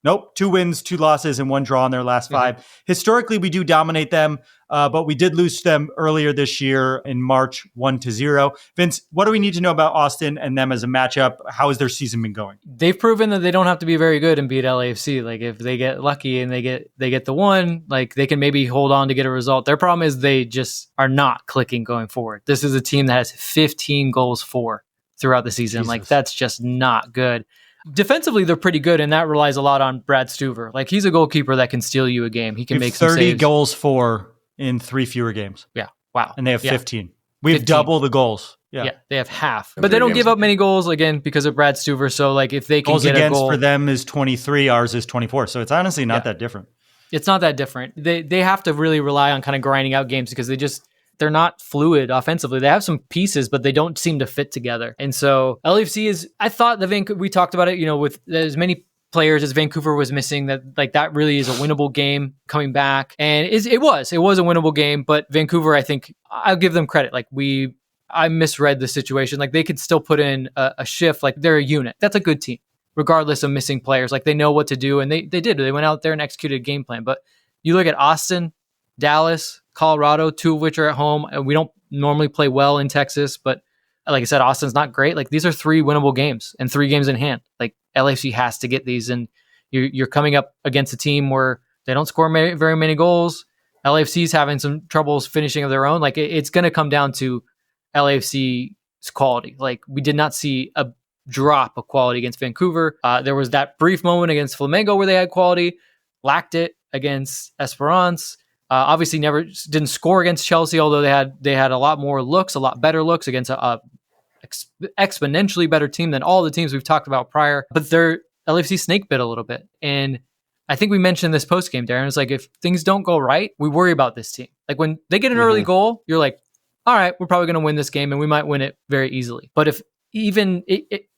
Nope, 2 wins, 2 losses, and 1 draw in their last 5. Historically, we do dominate them, but we did lose to them earlier this year in March, 1-0. Vince, what do we need to know about Austin and them as a matchup? How has their season been going? They've proven that they don't have to be very good and beat LAFC. Like, if they get lucky and they get the one, like, they can maybe hold on to get a result. Their problem is they just are not clicking going forward. This is a team that has 15 goals for throughout the season. Jesus. Like, that's just not good. Defensively, they're pretty good, and that relies a lot on Brad Stuver. Like, he's a goalkeeper that can steal you a game. He can make some 30 saves. goals for in 3 fewer games. Yeah. Wow. And they have 15. We have 15. double the goals. Yeah, they have half. And But they 3 don't games give up many goals, again, because of Brad Stuver. So, like, if they can Goals get a against goal... for them is 23, ours is 24. So it's honestly not that different. It's not that different. They have to really rely on kind of grinding out games because they're not fluid offensively. They have some pieces, but they don't seem to fit together. And so LAFC is, I thought we talked about it, with as many players as Vancouver was missing, that really is a winnable game coming back. And it was a winnable game, but Vancouver, I think I'll give them credit. Like, I misread the situation. Like, they could still put in a shift. Like, they're a unit. That's a good team, regardless of missing players. Like, they know what to do, and they did. They went out there and executed a game plan. But you look at Austin, Dallas, Colorado, 2 of which are at home, and we don't normally play well in Texas, but like I said, Austin's not great. Like, these are 3 winnable games and 3 games in hand. Like, LAFC has to get these, and you're coming up against a team where they don't score very many goals. LAFC's having some troubles finishing of their own. Like, it's going to come down to LAFC's quality. Like, we did not see a drop of quality against Vancouver. There was that brief moment against Flamengo where they had quality, lacked it against Esperance. Obviously didn't score against Chelsea, although they had a lot more looks, a lot better looks against a exponentially better team than all the teams we've talked about prior. But their LAFC snake bit a little bit. And I think we mentioned this post-game, Darren. It's like, if things don't go right, we worry about this team. Like, when they get an early goal, you're like, all right, we're probably going to win this game, and we might win it very easily. But if even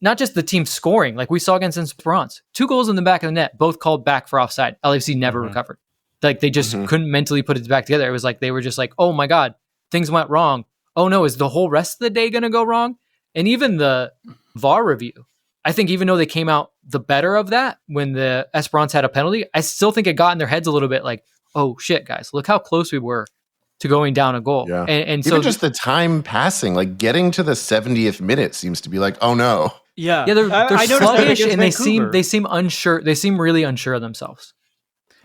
not just the team scoring, like we saw against Esperance, 2 goals in the back of the net, both called back for offside. LAFC never recovered. Like, they just couldn't mentally put it back together. It was like they were just like, oh my God, things went wrong. Oh no, is the whole rest of the day going to go wrong? And even the VAR review, I think even though they came out the better of that when the Esperance had a penalty, I still think it got in their heads a little bit like, oh shit, guys, look how close we were to going down a goal. Yeah. And even so just the time passing, like getting to the 70th minute seems to be like, oh no. Yeah, they're sluggish, and they Vancouver. seem unsure. They seem really unsure of themselves.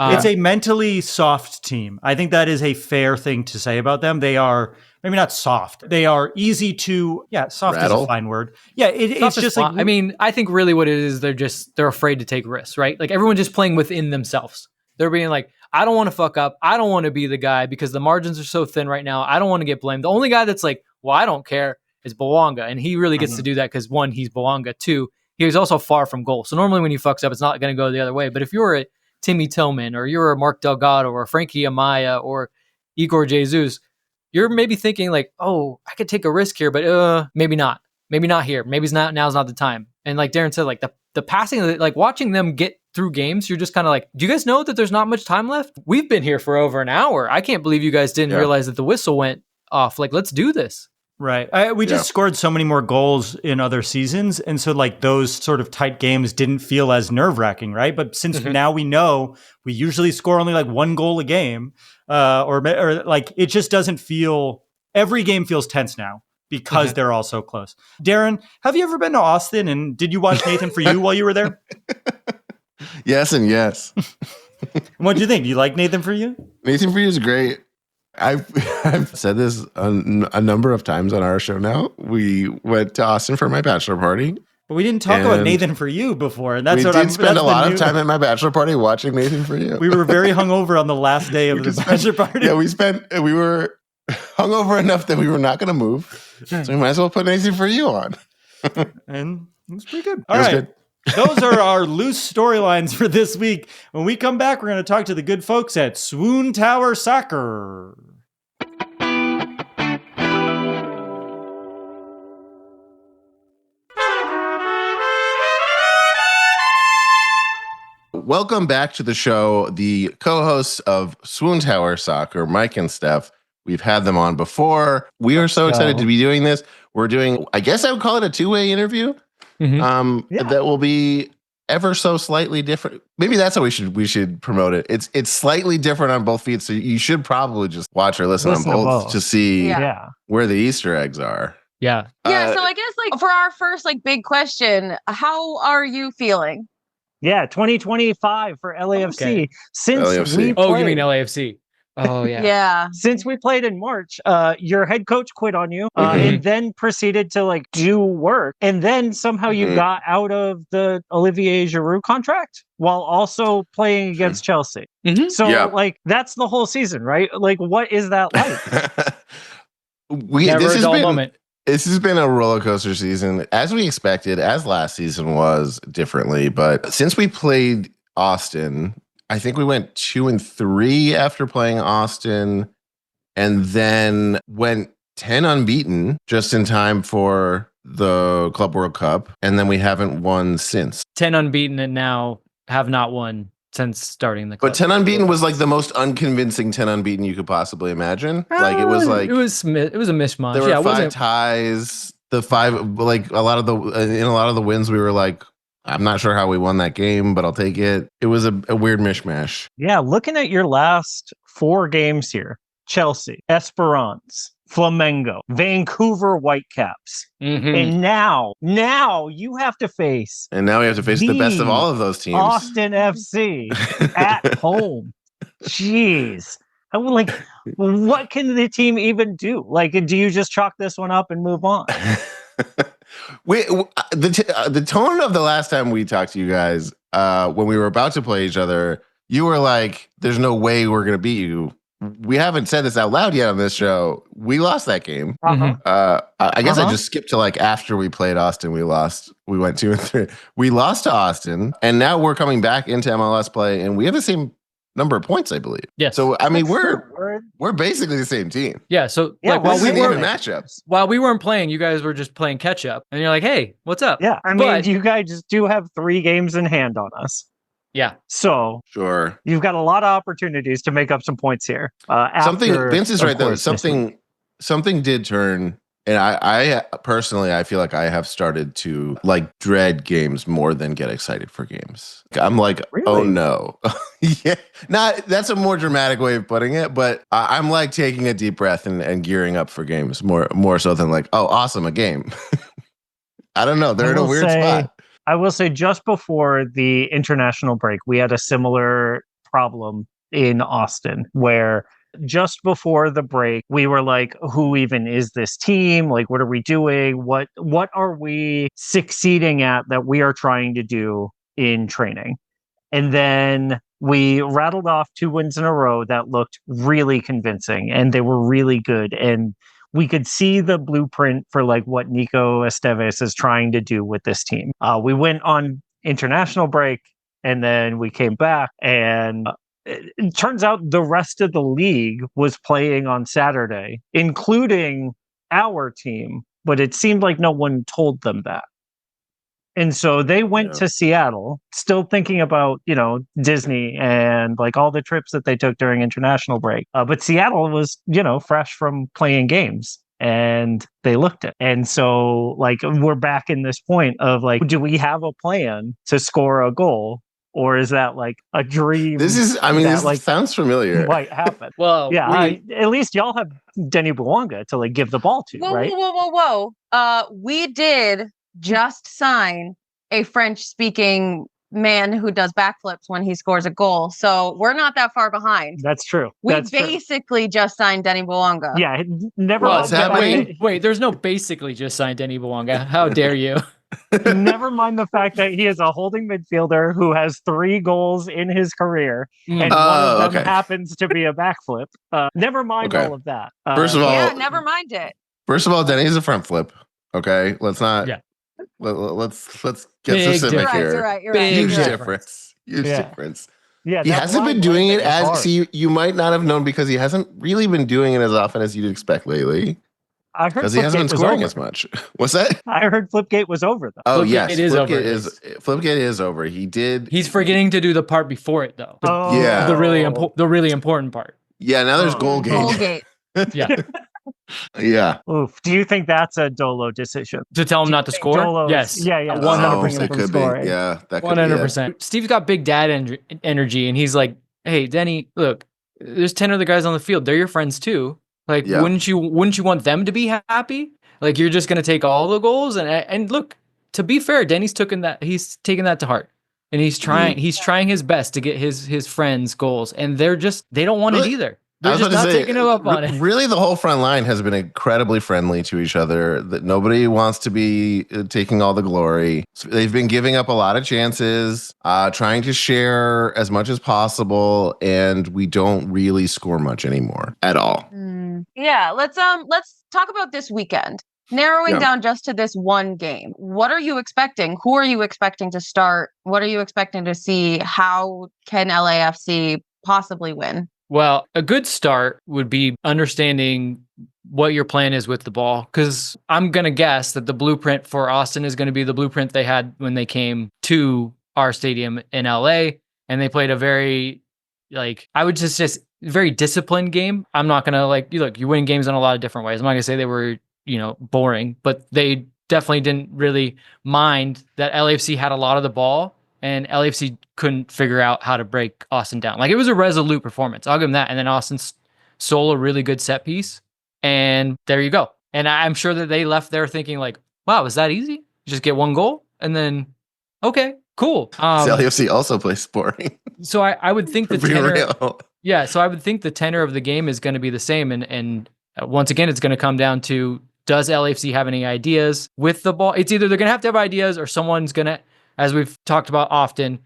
It's a mentally soft team. I think that is a fair thing to say about them. They are maybe not soft. They are easy to, soft rattle. is a fine word. Yeah, it's just like, I mean, I think really what it is, they're afraid to take risks, right? Like, everyone's just playing within themselves. They're being like, I don't want to fuck up. I don't want to be the guy because the margins are so thin right now. I don't want to get blamed. The only guy that's like, well, I don't care is Bonga. And he really gets to do that because 1, he's Bonga. 2, he was also far from goal. So normally when he fucks up, it's not going to go the other way. But if you're a Timmy Tillman, or you're a Mark Delgado, or Frankie Amaya, or Igor Jesus, you're maybe thinking like, oh, I could take a risk here, but maybe not. Maybe not here. Maybe now's not the time. And like Darren said, like the passing, like watching them get through games, you're just kind of like, do you guys know that there's not much time left? We've been here for over an hour. I can't believe you guys didn't realize that the whistle went off. Like, let's do this. right. We just scored so many more goals in other seasons. And so like those sort of tight games didn't feel as nerve wracking, right? But since now we know we usually score only like 1 goal a game, or like it just doesn't feel, every game feels tense now because they're all so close. Darren, have you ever been to Austin, and did you watch Nathan For You while you were there? Yes and yes. What do you think? Do you like Nathan For You? Nathan For You is great. I've said this a number of times on our show now. We went to Austin for my bachelor party. But we didn't talk about Nathan For You before, and that's we what did I'm. spend That's a lot of time at my bachelor party watching Nathan For You. We were very hungover on the last day of the bachelor party. Yeah, we were hungover enough that we were not going to move, so we might as well put Nathan For You on. And it was pretty good. All right. Those are our loose storylines for this week. When we come back, we're going to talk to the good folks at Swoontower Soccer. Welcome back to the show. The co-hosts of Swoontower Soccer, Mike and Steph. We've had them on before. We are so excited to be doing this. We're doing, I guess I would call it a two-way interview. That will be ever so slightly different. Maybe that's how we should promote it. It's slightly different on both feeds, so you should probably just watch or listen on both to see where the Easter eggs are. Yeah. So I guess for our first big question, how are you feeling? Yeah, 2025 for LAFC. Okay. Since LAFC. we played, Oh, you mean LAFC? Oh, yeah. Yeah. Since we played in March, your head coach quit on you and then proceeded to do work. And then somehow you got out of the Olivier Giroud contract while also playing against Chelsea. So that's the whole season, right? What is that like? Never a dull moment. This has been a roller coaster season, as we expected, as last season was differently. But since we played Austin, I think we went 2-3 after playing Austin, and then went 10 unbeaten just in time for the Club World Cup. And then we haven't won since. 10 unbeaten and now have not won since starting the club. But 10 unbeaten was the most unconvincing 10 unbeaten you could possibly imagine. It was it was a mishmash. There were 5 ties. The 5 in a lot of the wins we were like, I'm not sure how we won that game, but I'll take it. It was a weird mishmash. Yeah, looking at your last 4 games here: Chelsea, Esperance, Flamengo, Vancouver Whitecaps. And now you have to face. And now we have to face the best of all of those teams. Austin FC at home. Jeez. I would what can the team even do? Do you just chalk this one up and move on? The tone of the last time we talked to you guys, when we were about to play each other, you were like, there's no way we're going to beat you. We haven't said this out loud yet on this show. We lost that game. I guess I just skipped to after we played Austin, we lost. We went 2-3. We lost to Austin, and now we're coming back into MLS play, and we have the same number of points, I believe. Yes. So I mean, we're basically the same team. Yeah. So while we were matchups, while we weren't playing, you guys were just playing catch up, and you're like, "Hey, what's up?" Yeah. I mean, you guys do have 3 games in hand on us. Yeah. So sure, you've got a lot of opportunities to make up some points here. Vince is right though. Something did turn. And I personally, I feel like I have started to dread games more than get excited for games. I'm like, really? Oh no. Yeah. That's a more dramatic way of putting it, but I'm taking a deep breath and gearing up for games more so than oh, awesome, a game. I don't know. They're in a weird spot. I will say just before the international break, we had a similar problem in Austin where just before the break, we were like, who even is this team? What are we doing? What are we succeeding at that we are trying to do in training? And then we rattled off 2 wins in a row that looked really convincing, and they were really good. And we could see the blueprint for what Nico Esteves is trying to do with this team. We went on international break, and then we came back, and it turns out the rest of the league was playing on Saturday, including our team, but it seemed like no one told them that. And so they went to Seattle, still thinking about, Disney and all the trips that they took during international break. But Seattle was, fresh from playing games, and they looked at. And so we're back in this point of do we have a plan to score a goal? Or is that a dream? This sounds familiar. Might happen. Well, yeah, at least y'all have Denny Bonga to give the ball to, right? Whoa. We did just sign a French-speaking man who does backflips when he scores a goal. So we're not that far behind. That's true. We That's true. basically just signed Denny Bonga. Yeah, never Well, What's happening? wait, there's no basically just signed Denny Bonga. How dare you? Never mind the fact that he is a holding midfielder who has 3 goals in his career, and one of them happens to be a backflip. Never mind all of that. First of all, Yeah, never mind it. First of all, Denny's a front flip. Okay, let's not. Yeah. Let's get Big specific here. You're right. Huge Big difference. Huge difference. Yeah, he hasn't been doing it as you might not have known because he hasn't really been doing it as often as you'd expect lately. I heard because he hasn't been scoring as much. What's that? I heard Flipgate was over though. Oh Flipgate yes, it is over. Flipgate is over. He's forgetting to do the part before it though. Yeah, the really important part. Yeah, now there's goal gate. Yeah. Yeah. Oof. Do you think that's a Dolo decision? To tell him not to score? Dolo's, yes. Yeah. 100%. It could be. Yeah, that could 100%. Steve's got big dad energy, and he's like, "Hey, Denny, look, there's 10 other guys on the field. They're your friends too. Like, wouldn't you want them to be happy? Like, you're just gonna take all the goals? And look, to be fair, Denny's taken that to heart, and he's trying his best to get his friends goals, and they don't want it either." They're just not taking him up on it. Really, the whole front line has been incredibly friendly to each other. That nobody wants to be taking all the glory. So they've been giving up a lot of chances, trying to share as much as possible, and we don't really score much anymore at all. Yeah, let's talk about this weekend. Narrowing down just to this one game. What are you expecting? Who are you expecting to start? What are you expecting to see? How can LAFC possibly win? Well, a good start would be understanding what your plan is with the ball, because I'm going to guess that the blueprint for Austin is going to be the blueprint they had when they came to our stadium in LA, and they played a very, I would just very disciplined game. I'm not going to you win games in a lot of different ways. I'm not going to say they were, boring, but they definitely didn't really mind that LAFC had a lot of the ball. And LAFC couldn't figure out how to break Austin down. It was a resolute performance. I'll give them that. And then Austin stole a really good set piece. And there you go. And I'm sure that they left there thinking wow, is that easy? Just get one goal? And then, okay, cool. LAFC also plays boring. So I would think the tenor... Yeah, so I would think the tenor of the game is going to be the same. And once again, it's going to come down to, does LAFC have any ideas with the ball? It's either they're going to have ideas or someone's going to, as we've talked about often,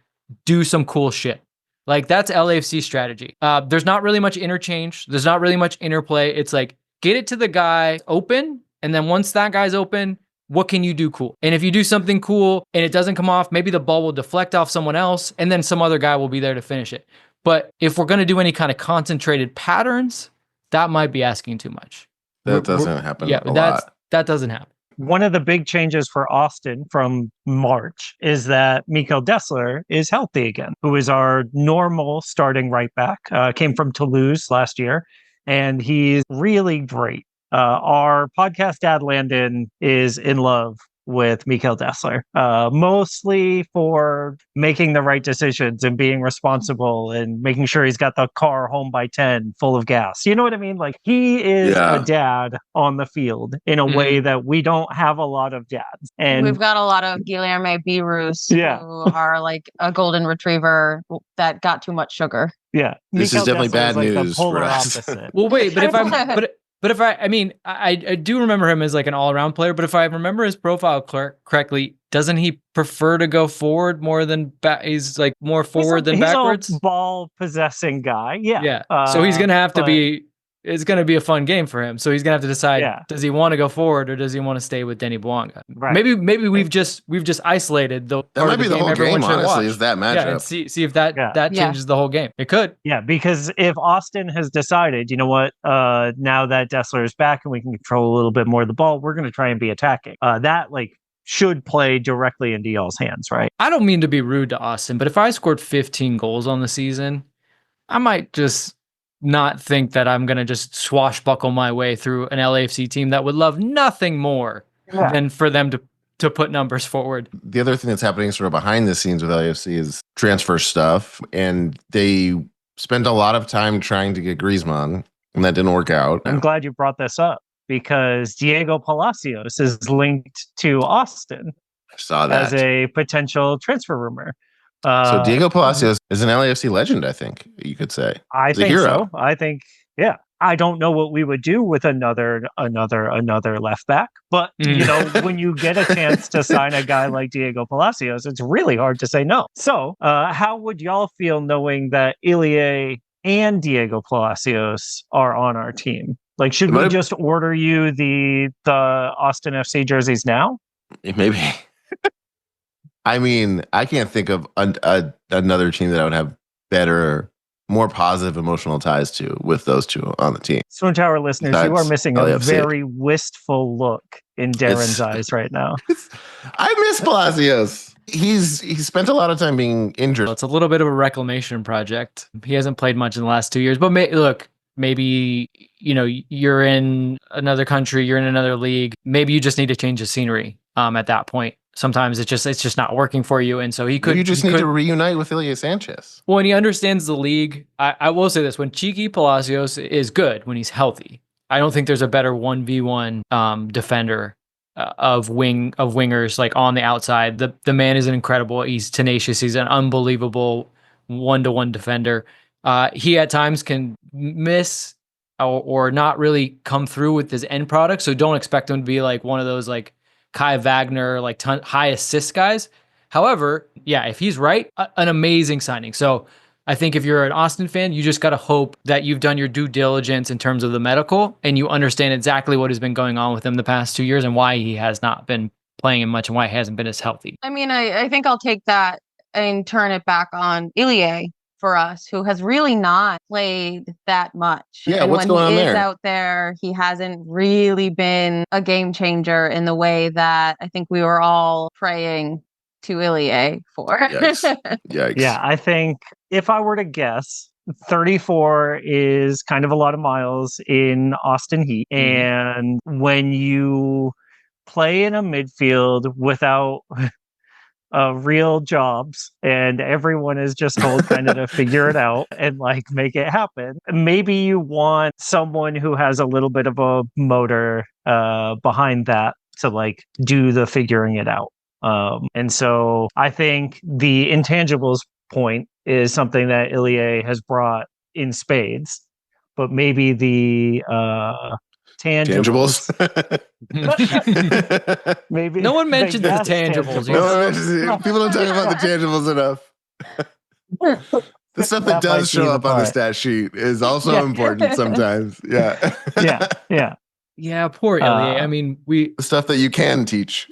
do some cool shit. That's LAFC strategy. There's not really much interchange. There's not really much interplay. It's get it to the guy open, and then once that guy's open, what can you do cool? And if you do something cool and it doesn't come off, maybe the ball will deflect off someone else, and then some other guy will be there to finish it. But if we're going to do any kind of concentrated patterns, that might be asking too much. That doesn't happen a lot. That doesn't happen. One of the big changes for Austin from March is that Mikel Dessler is healthy again, who is our normal starting right back, came from Toulouse last year, and he's really great. Our podcast dad, Landon, is in love with Mikel Dessler, mostly for making the right decisions and being responsible and making sure he's got the car home by 10 full of gas. You know what I mean? He is a dad on the field in a way that we don't have a lot of dads. And we've got a lot of Guilherme Birus who are a golden retriever that got too much sugar. Yeah. This is definitely bad news for us. Opposite. Well, wait, but if I do remember him as an all-around player, but if I remember his profile correctly, doesn't he prefer to go forward more than he's more forward than backwards? He's a ball-possessing guy, yeah. So he's going to have to be, it's going to be a fun game for him. So he's going to have to decide, does he want to go forward or does he want to stay with Denny Bonga? Right. Maybe we've just isolated the that might be the whole game, honestly, is that matchup. Yeah, and see if that changes the whole game. It could. Yeah, because if Austin has decided, you know what, now that Dessler is back and we can control a little bit more of the ball, we're going to try and be attacking. That should play directly into y'all's hands, right? I don't mean to be rude to Austin, but if I scored 15 goals on the season, I might just not think that I'm going to just swashbuckle my way through an LAFC team that would love nothing more than for them to put numbers forward. The other thing that's happening sort of behind the scenes with LAFC is transfer stuff, and they spent a lot of time trying to get Griezmann, and that didn't work out. I'm glad you brought this up because Diego Palasios is linked to Austin. I saw that as a potential transfer rumor. So Diego Palacios is an LAFC legend, I think you could say. I He's a think hero. so. I think, yeah. I don't know what we would do with another left back, but when you get a chance to sign a guy like Diego Palacios, it's really hard to say no. So, how would y'all feel knowing that Ilia and Diego Palacios are on our team? Like, should we just order you the Austin FC jerseys now? Maybe. I mean, I can't think of another team that I would have better, more positive emotional ties to with those two on the team. Swoontower listeners, Besides you are missing a LAFC. very wistful look in Darren's eyes right now. I miss Palasios. He's spent a lot of time being injured. Well, it's a little bit of a reclamation project. He hasn't played much in the last 2 years, but maybe you're in another country, you're in another league. Maybe you just need to change the scenery. At that point, sometimes it's just not working for you, and so he could. You just need to reunite with Ilia Sanchez. Well, and he understands the league. I will say this: when Cheeky Palacios is good, when he's healthy, I don't think there's a better 1v1 defender of wingers like on the outside. The man is incredible. He's tenacious. He's an unbelievable 1-to-1 defender. He at times can miss or not really come through with his end product. So don't expect him to be like one of those like Kai Wagner, like high assist guys. However, yeah, if he's right, an amazing signing. So I think if you're an Austin fan, you just got to hope that you've done your due diligence in terms of the medical and you understand exactly what has been going on with him the past 2 years and why he has not been playing much and why he hasn't been as healthy. I mean, I think I'll take that and turn it back on Ilia for us, who has really not played that much. Yeah, and what's when going on he is there? out there, he hasn't really been a game changer in the way that I think we were all praying to Ilia for. Yikes. Yeah, I think if I were to guess, 34 is kind of a lot of miles in Austin Heat. And when you play in a midfield without real jobs and everyone is just told kind of to figure it out and like make it happen, maybe you want someone who has a little bit of a motor behind that to like do the figuring it out. And so I think the intangibles point is something that Ilia has brought in spades, but maybe the tangibles. Maybe no one mentions the yes tangibles. People don't talk about the tangibles enough. The stuff that does show up on the stat sheet is also important sometimes. Yeah. Yeah, poor Ilia. I mean, the stuff that you can teach.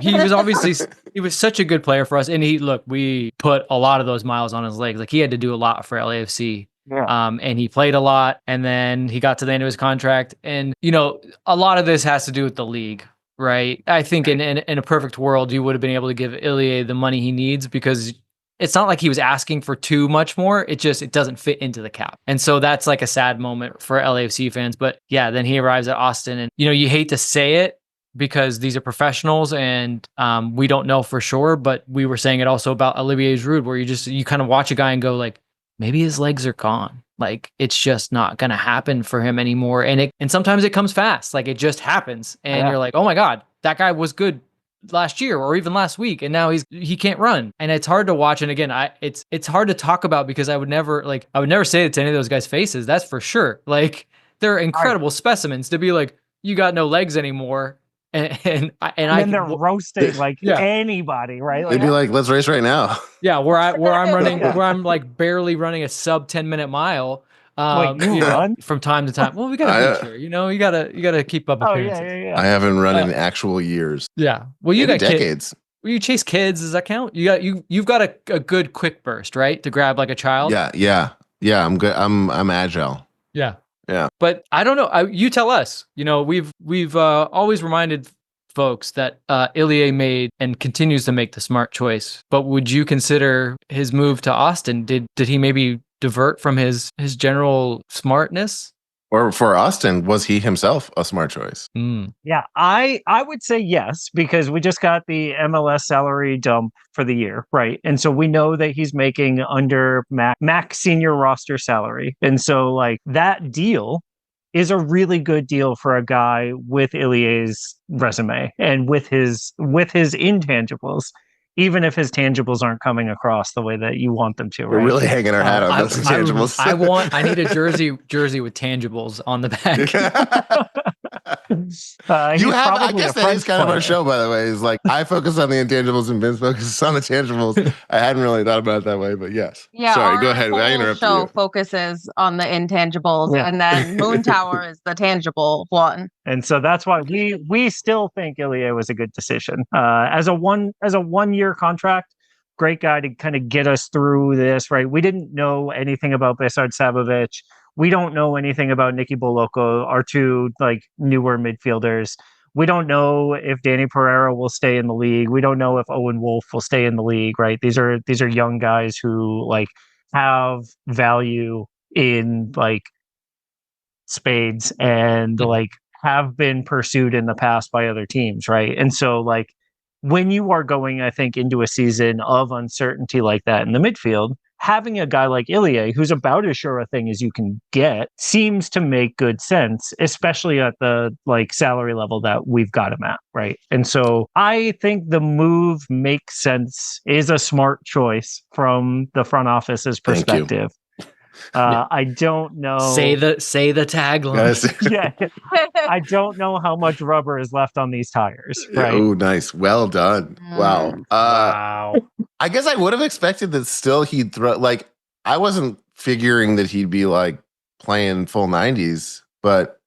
He was such a good player for us. And we put a lot of those miles on his legs. Like he had to do a lot for LAFC. Yeah. And he played a lot, and then he got to the end of his contract. And, a lot of this has to do with the league, right? I think in a perfect world, you would have been able to give Ilia the money he needs because it's not like he was asking for too much more. It doesn't fit into the cap. And so that's like a sad moment for LAFC fans. But yeah, then he arrives at Austin and, you hate to say it because these are professionals and we don't know for sure, but we were saying it also about Olivier Giroud, where you kind of watch a guy and go like, maybe his legs are gone. Like it's just not going to happen for him anymore. And sometimes it comes fast. Like it just happens. And you're like, oh my God, that guy was good last year or even last week. And now he can't run. And it's hard to watch. And again, it's hard to talk about because I would never say it to any of those guys' faces. That's for sure. Like they're incredible specimens to be like, you got no legs anymore. And then they're roasting anybody, right? They'd be like, let's race right now. Yeah, where I'm like barely running a sub 10-minute mile. From time to time. Well, we gotta make sure, you gotta keep up appearances. Yeah. I haven't run in actual years. Yeah. Well, you got decades. Will you chase kids? Does that count? You've got a good quick burst, right? To grab like a child. Yeah. I'm good. I'm agile. Yeah. Yeah. But I don't know. You tell us. We've always reminded folks that Ilia made and continues to make the smart choice. But would you consider his move to Austin? Did he maybe divert from his general smartness? Or for Austin, was he himself a smart choice? Yeah, I would say yes, because we just got the MLS salary dump for the year, right? And so we know that he's making under max senior roster salary. And so like that deal is a really good deal for a guy with Ilia's resume and with his intangibles. even if his tangibles aren't coming across the way that you want them to. We're right? really hanging our hat on those intangibles. I need a jersey with tangibles on the back. I guess that is kind of our show, by the way. Is like I focus on the intangibles and Vince focuses on the tangibles. I hadn't really thought about it that way, but yes. Yeah, sorry. Go ahead. I The interrupted show you. focuses on the intangibles, and then Moontower is the tangible one. And so that's why we still think Ilia was a good decision. As a 1 year contract, great guy to kind of get us through this. Right, we didn't know anything about Besard Savovic. We don't know anything about Nicky Boloko, our two like newer midfielders. We don't know if Danny Pereira will stay in the league. We don't know if Owen Wolf will stay in the league, right? These are young guys who like have value in like spades and like have been pursued in the past by other teams, right? And so like when you are going, I think, into a season of uncertainty like that in the midfield, having a guy like Ilia, who's about as sure a thing as you can get, seems to make good sense, especially at the like salary level that we've got him at, right? And so I think the move makes sense, is a smart choice from the front office's perspective. I don't know. Say the tagline. Yeah, I don't know how much rubber is left on these tires. Right? Oh, nice. Well done. Wow. Wow. I guess I would have expected that still he'd throw. Like I wasn't figuring that he'd be like playing full 90s, but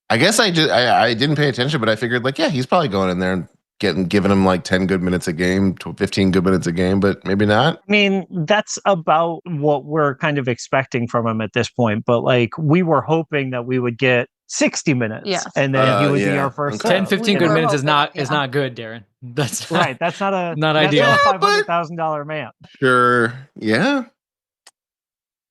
I guess I didn't pay attention. But I figured like, yeah, he's probably going in there and giving him like 10 good minutes a game, 15 good minutes a game, but maybe not. I mean, that's about what we're kind of expecting from him at this point. But like, we were hoping that we would get 60 minutes, and then he would be our first. 10, 15 good minutes is not good, Darren. That's not, right. That's not ideal. Not a $500,000 man. Sure. Yeah.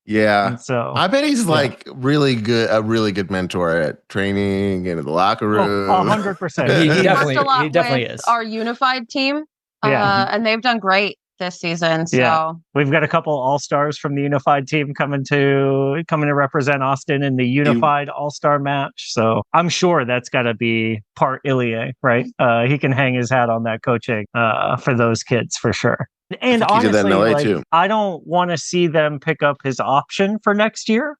Yeah. And so I bet he's like a really good mentor at training and in the locker room. 100%. He definitely is. Our unified team, and they've done great this season. So we've got a couple all-stars from the unified team coming to represent Austin in the unified all-star match. So I'm sure that's got to be part Ilia, right? He can hang his hat on that coaching for those kids for sure. And honestly, like, I don't want to see them pick up his option for next year,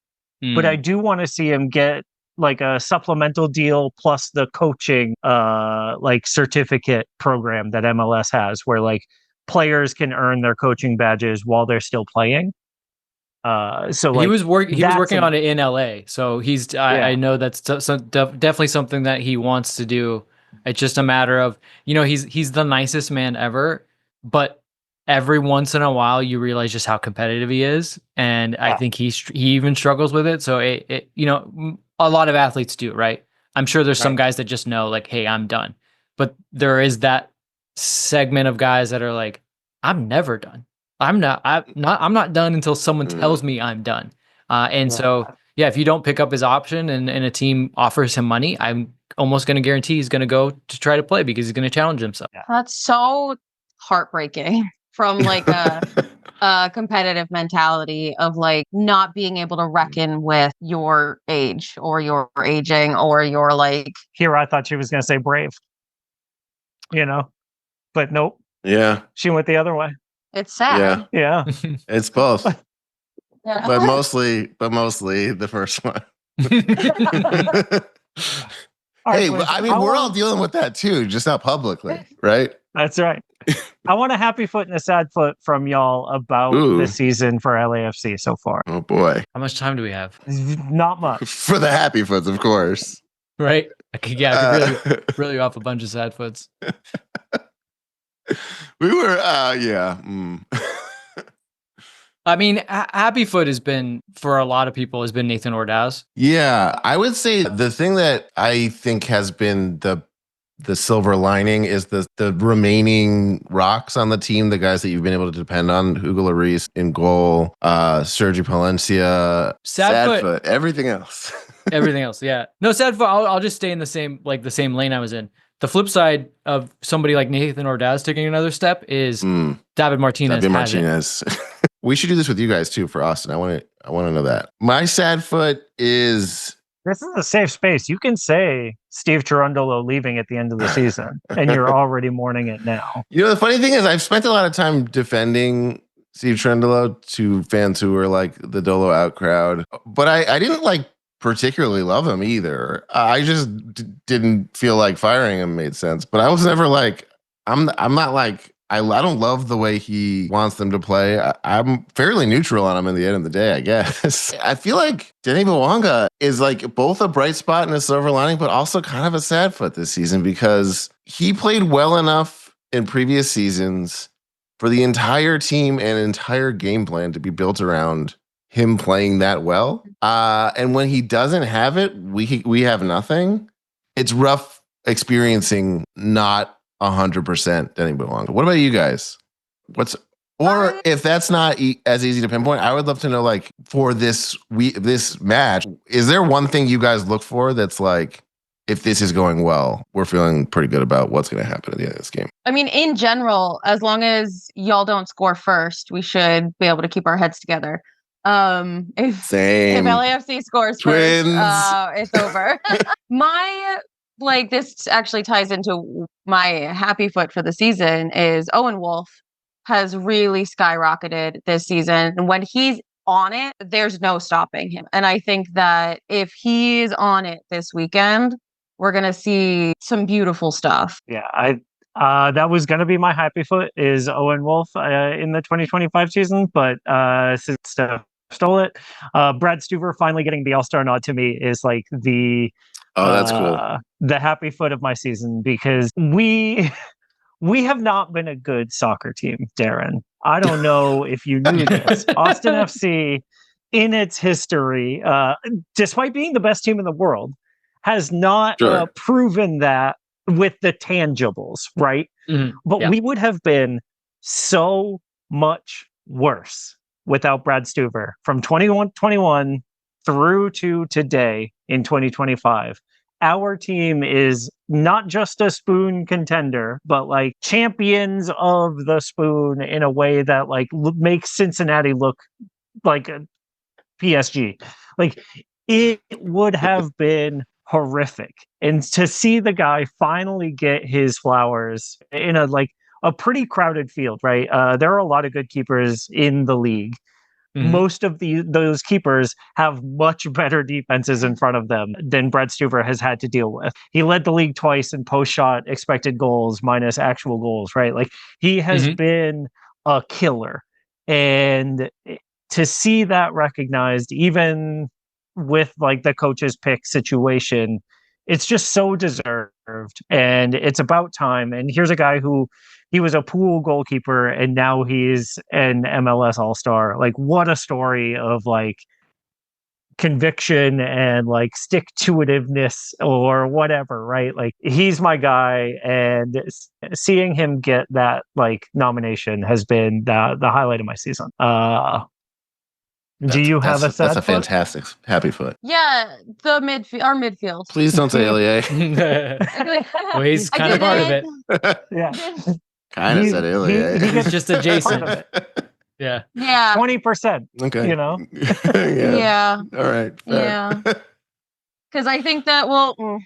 but I do want to see him get like a supplemental deal plus the coaching like certificate program that MLS has, where like players can earn their coaching badges while they're still playing. So like, he was working on it in LA, so I know that's definitely something that he wants to do. It's just a matter of, he's the nicest man ever, but every once in a while you realize just how competitive he is, and I think he even struggles with it. So it a lot of athletes do, right? I'm sure there's some guys that just know like, hey, I'm done, but there is that segment of guys that are like, I'm never done. I'm not done until someone tells me I'm done. So if you don't pick up his option and a team offers him money, I'm almost going to guarantee he's going to go to try to play because he's going to challenge himself. That's so heartbreaking from like a competitive mentality of like not being able to reckon with your age or your aging or your like. Here, I thought she was going to say brave, but nope. Yeah. She went the other way. It's sad. Yeah. It's both. Yeah. But mostly the first one. Hey, I mean, we're all dealing with that too, just not publicly, right? That's right. I want a happy foot and a sad foot from y'all about the season for LAFC so far. Oh boy. How much time do we have? Not much. For the happy foots, of course. Right? I could really off a bunch of sad foots. We were, I mean, happy foot has been, for a lot of people, has been Nathan Ordaz. Yeah, I would say the thing that I think has been the silver lining is the remaining rocks on the team, the guys that you've been able to depend on. Hugo Lloris in goal, Sergi Palencia, sad foot, everything else. Everything else, yeah. No, sad foot, I'll just stay in the same lane I was in. The flip side of somebody like Nathan Ordaz taking another step is David Martinez. We should do this with you guys too for Austin. I want to know that. My sad foot is This is a safe space. You can say Steve Cherundolo leaving at the end of the season, and you're already mourning it now. The funny thing is, I've spent a lot of time defending Steve Cherundolo to fans who were like the Dolo out crowd, but I didn't like particularly love him either. I just didn't feel like firing him made sense. But I was never like, I'm not like, I don't love the way he wants them to play. I'm fairly neutral on him in the end of the day, I guess. I feel like Denny Bonga is like both a bright spot and a silver lining, but also kind of a sad foot this season because he played well enough in previous seasons for the entire team and entire game plan to be built around him playing that well. And when he doesn't have it, we have nothing. It's rough experiencing not 100% Denny Bonga. What about you guys? If that's not as easy to pinpoint, I would love to know, like, for this match, is there one thing you guys look for that's like, if this is going well, we're feeling pretty good about what's going to happen at the end of this game? I mean, in general, as long as y'all don't score first, we should be able to keep our heads together. If LAFC scores Twins. first, it's over. This actually ties into my happy foot for the season is Owen Wolf has really skyrocketed this season. And when he's on it, there's no stopping him. And I think that if he's on it this weekend, we're going to see some beautiful stuff. Yeah, that was going to be my happy foot is Owen Wolf in the 2025 season, but since Steph stole it, Brad Stuver finally getting the All-Star nod to me is like the that's cool. The happy foot of my season because we have not been a good soccer team, Darren. I don't know if you knew this. Austin FC, in its history, despite being the best team in the world, has not proven that with the tangibles, right? Mm-hmm. But we would have been so much worse without Brad Stuver from 21 through to today in 2025. Our team is not just a spoon contender, but like champions of the spoon in a way that like makes Cincinnati look like a PSG. Like it would have been horrific. And to see the guy finally get his flowers in a pretty crowded field, right? There are a lot of good keepers in the league. Mm-hmm. Most of those keepers have much better defenses in front of them than Brad Stuver has had to deal with. He led the league twice in post-shot expected goals minus actual goals, right? Like he has been a killer. And to see that recognized, even with like the coach's pick situation, it's just so deserved. And it's about time. And here's a guy who he was a pool goalkeeper and now he's an MLS All-Star. Like what a story of like conviction and like stick-to-itiveness or whatever, right? Like he's my guy, and seeing him get that like nomination has been the highlight of my season. Do you have a sad That's a foot? Fantastic happy foot. Yeah, our midfield. Please don't say Ilia. Well, he's kind of part of it. Yeah. Kind of said Ilia. He's just adjacent. Yeah. 20%. Okay. You know? Yeah. All right. Fair. Yeah. Because I think that, I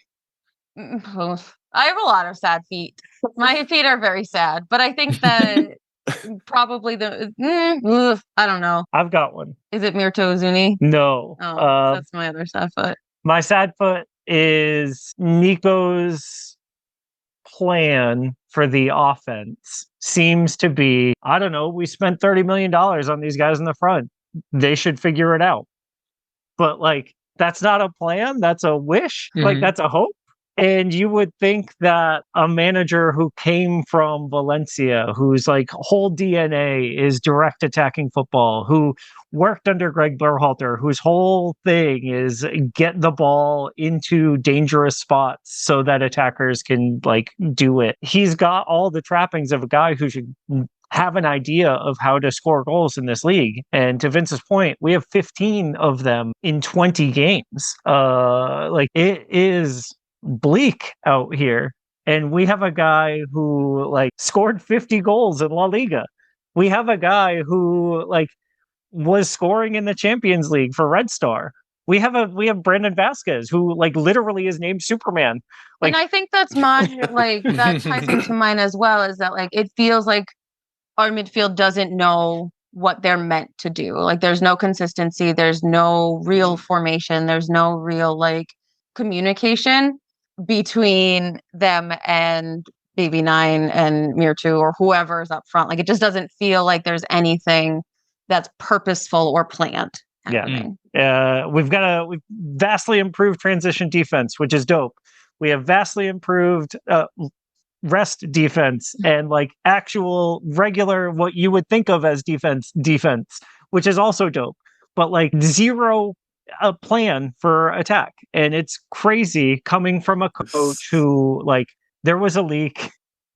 have a lot of sad feet. My feet are very sad, but I think that probably I don't know. I've got one. Is it Mirto Ozuni? No. Oh, that's my other sad foot. My sad foot is Nico's plan for the offense seems to be, I don't know, we spent $30 million on these guys in the front. They should figure it out. But like, that's not a plan. That's a wish. Mm-hmm. Like, that's a hope. And you would think that a manager who came from Valencia, whose like whole DNA is direct attacking football, who worked under Greg Berhalter, whose whole thing is get the ball into dangerous spots so that attackers can like do it. He's got all the trappings of a guy who should have an idea of how to score goals in this league. And to Vince's point, we have 15 of them in 20 games. Like it is bleak out here, and we have a guy who like scored 50 goals in La Liga. We have a guy who like was scoring in the Champions League for Red Star. We have Brandon Vasquez, who like literally is named Superman. Like, and I think that's my like that ties into mine as well, is that like it feels like our midfield doesn't know what they're meant to do. Like there's no consistency, there's no real formation, there's no real like communication between them and Baby Nine and Mirtu or whoever's up front. Like it just doesn't feel like there's anything that's purposeful or planned. We've vastly improved transition defense, which is dope. We have vastly improved rest defense and like actual regular what you would think of as defense, which is also dope. But like zero a plan for attack, and it's crazy coming from a coach who like there was a leak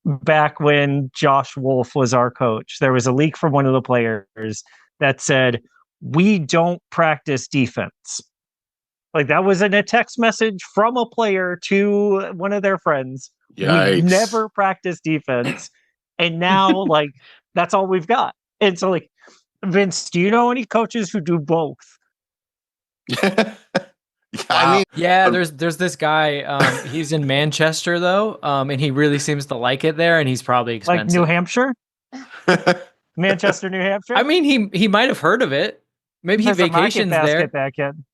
back when Josh Wolf was our coach. There was a leak from one of the players that said, we don't practice defense. Like that was in a text message from a player to one of their friends. Yikes. We never practice defense. And now like that's all we've got. And so like, Vince, do you know any coaches who do both? There's this guy. He's in Manchester though, and he really seems to like it there, and he's probably expensive. Like New Hampshire, Manchester, New Hampshire. I mean, he might have heard of it. Maybe he vacations there. Back in.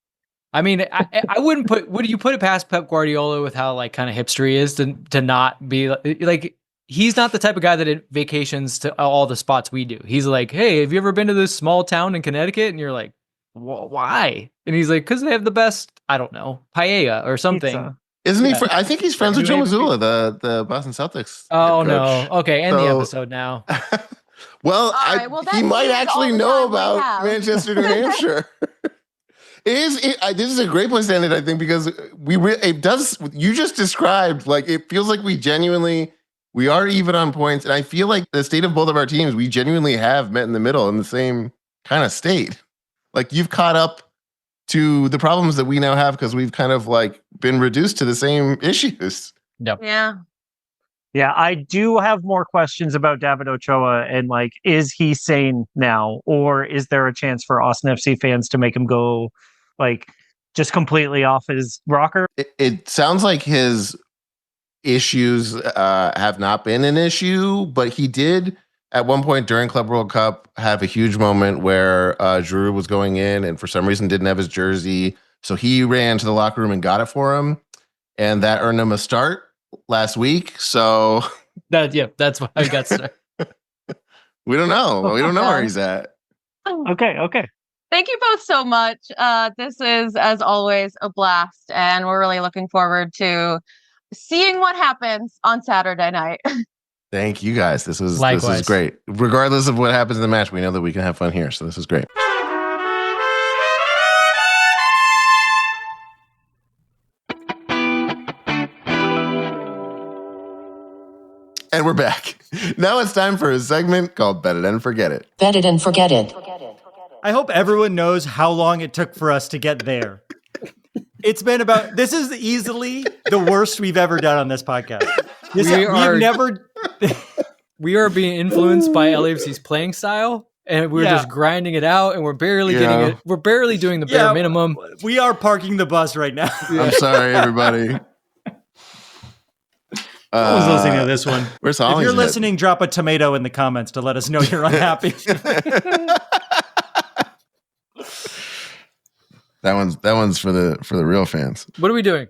I mean, I wouldn't put. Would you put it past Pep Guardiola with how like kind of hipster he is to not be like he's not the type of guy that vacations to all the spots we do. He's like, hey, have you ever been to this small town in Connecticut? And you're like, why? And he's like, because they have the best, I don't know, paella or something. Pizza. Isn't he? I think he's friends with Joe Mazzulla, the Boston Celtics. Oh no! Okay, end the episode now. Well, he might actually know about Manchester, New Hampshire. This is a great place to end it, I think, because it does. You just described like it feels like we are even on points, and I feel like the state of both of our teams, we genuinely have met in the middle in the same kind of state. Like you've caught up to the problems that we now have because we've kind of like been reduced to the same issues. Yep. Yeah, I do have more questions about David Ochoa and like, is he sane now, or is there a chance for Austin FC fans to make him go like just completely off his rocker? It sounds like his issues have not been an issue, but he did at one point during Club World Cup have a huge moment where Giroud was going in and for some reason didn't have his jersey. So he ran to the locker room and got it for him. And that earned him a start last week. So that's why I got started. We don't know. We don't know where he's at. Okay. Thank you both so much. This is, as always, a blast. And we're really looking forward to seeing what happens on Saturday night. Thank you guys. This is great. Regardless of what happens in the match, we know that we can have fun here. So this is great. And we're back. Now it's time for a segment called Bet It and Forget It. Bet It and Forget It. I hope everyone knows how long it took for us to get there. It's been this is easily the worst we've ever done on this podcast. We are being influenced by LAFC's playing style, and we're just grinding it out, and we're barely getting it. We're barely doing the bare minimum. We are parking the bus right now. I'm sorry, everybody. I was listening to this one. If you're listening, drop a tomato in the comments to let us know you're unhappy. That one's for the real fans. What are we doing?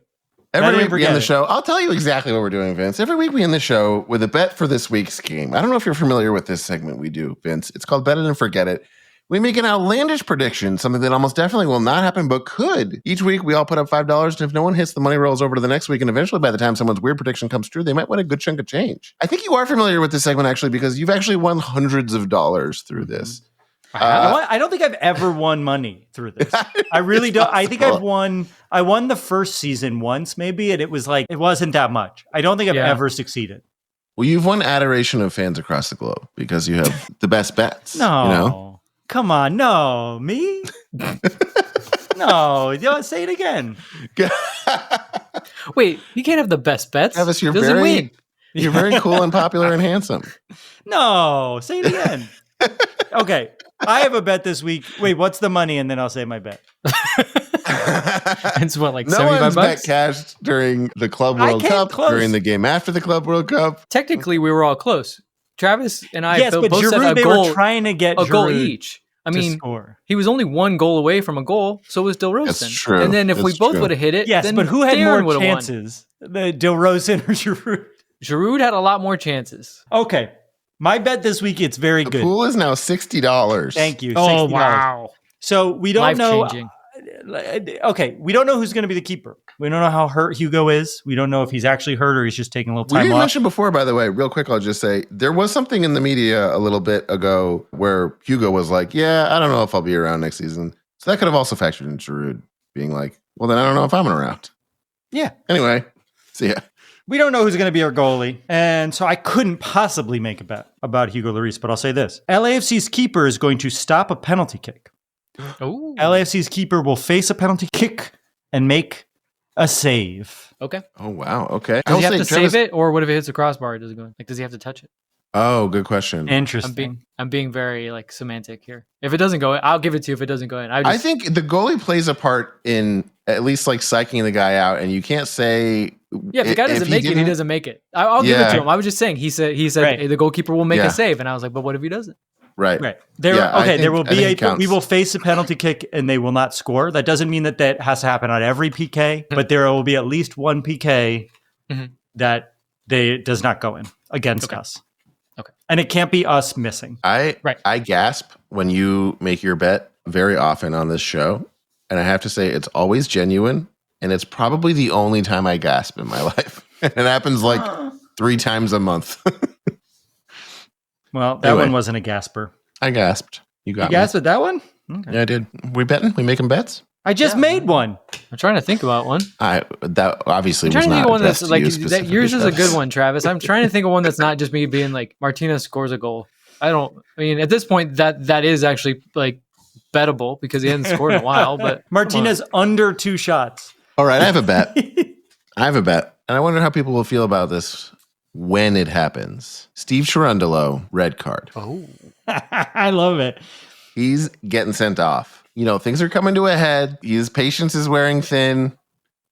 Every week we end the show. I'll tell you exactly what we're doing, Vince. Every week we end the show with a bet for this week's game. I don't know if you're familiar with this segment we do, Vince. It's called Bet It and Forget It. We make an outlandish prediction, something that almost definitely will not happen, but could. Each week we all put up $5, and if no one hits, the money rolls over to the next week, and eventually by the time someone's weird prediction comes true, they might win a good chunk of change. I think you are familiar with this segment, actually, because you've actually won hundreds of dollars through this. I don't think I've ever won money through this. I really don't. I think I won the first season once, maybe, and it wasn't that much. I don't think I've ever succeeded. Well, you've won adoration of fans across the globe because you have the best bets. No. You know? Come on. No. Me? No. Say it again. Wait, you can't have the best bets. Travis, you're win. You're very cool and popular and handsome. No. Say it again. Okay. I have a bet this week. Wait, what's the money? And then I'll say my bet. It's what, like no $75? one's bet cashed during the Club I World came Cup, close. during the game after the Club World Cup. Technically, we were all close. Travis and I Yes, but both said Giroud, a they goal, were trying to get a goal Giroud each. I to mean, score. he was only one goal away from a goal, so was Del Rosen. That's true. And then if we That's both true. would have hit it, Yes, then but who had Darren more would've won. chances? The Del Rosen or Giroud? Giroud had a lot more chances. Okay. My bet this week, it's very The good. pool is now $60. Thank you. Oh, $60. wow. So we don't know. Life-changing. Okay, we don't know who's going to be the keeper. We don't know how hurt Hugo is. We don't know if he's actually hurt or he's just taking a little We time didn't off. mention before, by the way, real quick, I'll just say there was something in the media a little bit ago where Hugo was like, yeah, I don't know if I'll be around next season. So that could have also factored in Giroud being like, well, then I don't know if I'm around. Yeah. Anyway, see ya. We don't know who's going to be our goalie. And so I couldn't possibly make a bet about Hugo Lloris, but I'll say this. LAFC's keeper is going to stop a penalty kick. Oh, LAFC's keeper will face a penalty kick and make a save. okay. Oh, wow. Okay. Does he I'll have to say Travis- save it, or what if it hits the crossbar? Does it go? Like, does he have to touch it? Oh, good question. Interesting. I'm being very like semantic here. If it doesn't go in, I'll give it to you. If it doesn't go in, I think the goalie plays a part in at least like psyching the guy out, and you can't say yeah. If the guy doesn't make it, he doesn't make it. I'll give it Yeah. to him. I was just saying. He said Right. hey, the goalkeeper will make Yeah. a save, and I was like, but what if he doesn't? Right. Right. There, Yeah, I okay, there think- will I be think it a. counts. We will face a penalty kick and they will not score. That doesn't mean that has to happen on every PK, but there will be at least one PK Mhm. that does not go in against us. Okay. And it can't be us missing. I gasp when you make your bet very often on this show, and I have to say it's always genuine, and it's probably the only time I gasp in my life. And it happens like 3 times a month. Well, that Anyway. one wasn't a gasper. I gasped. You got You me. gasped at that one? Okay. Yeah, I did. We betting? We making bets? I just made one. I'm trying to think about one. That obviously I'm was trying to not think of one that's addressed to like you that. specifically, Yours is a Travis. good one, Travis. I'm trying to think of one that's not just me being like Martinez scores a goal. I mean, at this point, that is actually like bettable because he hasn't scored in a while. But Martinez under 2 shots. All right, I have a bet. And I wonder how people will feel about this when it happens. Steve Cherundolo, red card. oh, I love it. He's getting sent off. You know, things are coming to a head. His patience is wearing thin.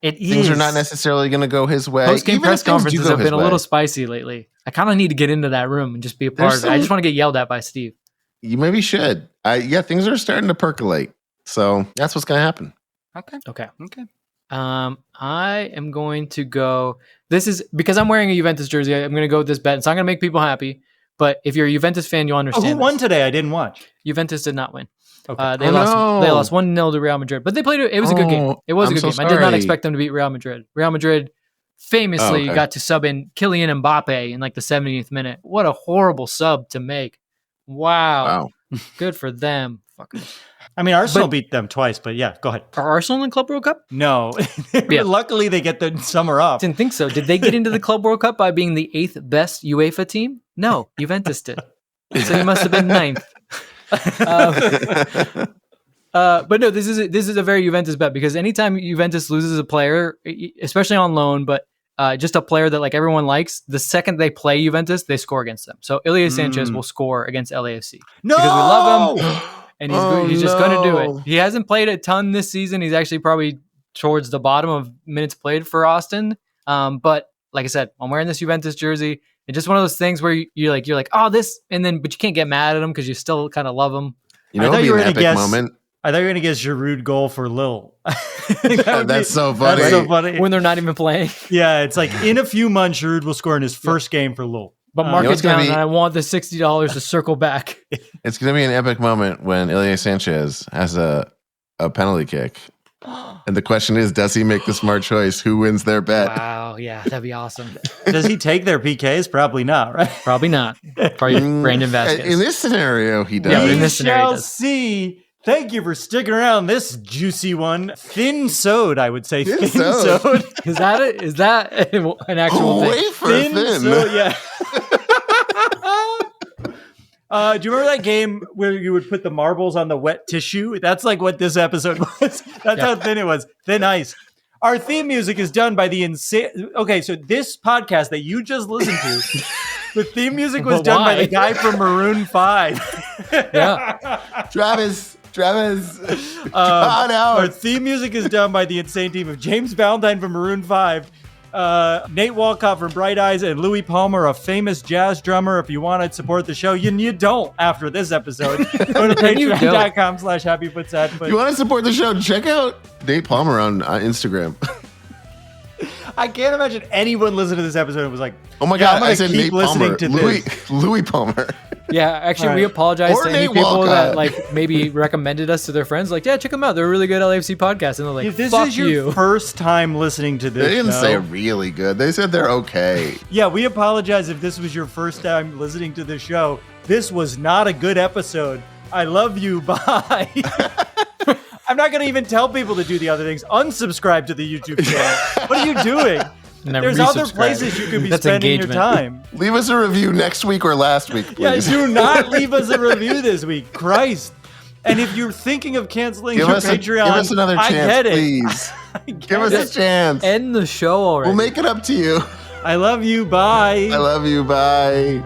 Things are not necessarily going to go his way. post game Even press if things do conferences go have his been a way. little spicy lately. I kind of need to get into that room and just be a part There's of it. I some- just want to get yelled at by Steve. You maybe should. Yeah, things are starting to percolate. So that's what's going to happen. Okay. Okay. I am going to go. This is because I'm wearing a Juventus jersey. I'm going to go with this bet. It's not going to make people happy, but if you're a Juventus fan, you'll Oh, understand. who won this. today? I didn't watch. Juventus did not win. Okay. They Oh, lost. no. They lost 1-0 to Real Madrid, but they played. It was a good game. It was a I'm good so game. I did not sorry. expect them to beat Real Madrid. Real Madrid famously Oh, okay. got to sub in Kylian Mbappe in like the 70th minute. What a horrible sub to make! Wow. Good for them. Fuckers. I mean, Arsenal But- beat them twice, but yeah, go ahead. Are Arsenal in Club World Cup? No. Yeah. Luckily, they get the summer off. Didn't think so. Did they get into the Club World Cup by being the 8th best UEFA team? No, Juventus did. So you must have been 9th. But no, this is a very Juventus bet because anytime Juventus loses a player, especially on loan, but just a player that like everyone likes, the second they play Juventus, they score against them. So Ilia Sanchez will score against LAFC No! because we love him and he's just going to do no. it. He hasn't played a ton this season. He's actually probably towards the bottom of minutes played for Austin. But like I said, I'm wearing this Juventus jersey. It's just one of those things where you're like, oh, this, and then but you can't get mad at him because you still kind of love him. You I know, thought it'd you be were an gonna epic guess- moment. I thought you were going to guess Giroud goal for Lille. That's so funny. That's so funny. When they're not even playing. Yeah, it's like in a few months, Giroud will score in his first game for Lille. But You mark know it what's gonna down, be- and I want the $60 to circle back. It's going to be an epic moment when Ilia Sanchez has a penalty kick. And the question is, does he make the smart choice? Who wins their bet? Wow, yeah, that'd be awesome. Does he take their PKs? Probably not, right? Probably not. Probably Brandon Vasquez. In this scenario, he does. Yeah, in We this scenario, shall he does. see. Thank you for sticking around this juicy one. Thin sewed, I would say. Thin Thin sewed. sewed. Is that it? Is that an actual thing? Wafer thin. sewed, yeah. Do you remember that game where you would put the marbles on the wet tissue? That's like what this episode was. That's how thin it was. Thin ice. Our theme music is done by the insane. Okay, so this podcast that you just listened to, the theme music was But done by why? the guy from Maroon 5. Yeah. Travis, Travis, Our out. theme music is done by the insane team of James Valentine from Maroon 5, Nate Walcott from Bright Eyes, and Louis Palmer, a famous jazz drummer. If you want to support the show, you don't after this episode. Go to patreon.com/happyfootsad. If you want to support the show, check out Nate Palmer on Instagram. I can't imagine anyone listening to this episode and was like, Oh my "Yeah, I'm God, gonna I said keep Nate Palmer. listening to this." Louis Palmer. Yeah, actually, All we right. apologize Or to any Nate people that Walcott. maybe recommended us to their friends. Like, yeah, check them out. They're a really good LAFC podcast. And they're like, If this fuck is your you. first time listening to this, They didn't show, say really good. They said they're okay. yeah, we apologize if this was your first time listening to the show. This was not a good episode. I love you. Bye. I'm not going to even tell people to do the other things. Unsubscribe to the YouTube channel. What are you doing? And then There's other resubscribe. places you could be That's spending engagement. your time. Leave us a review next week or last week, Yeah, please. do not leave us a review this week. Christ. And if you're thinking of canceling Give your us Patreon, another I chance, get it. please. I get Give us a it. chance. End the show already. We'll make it up to you. I love you. Bye. I love you. Bye.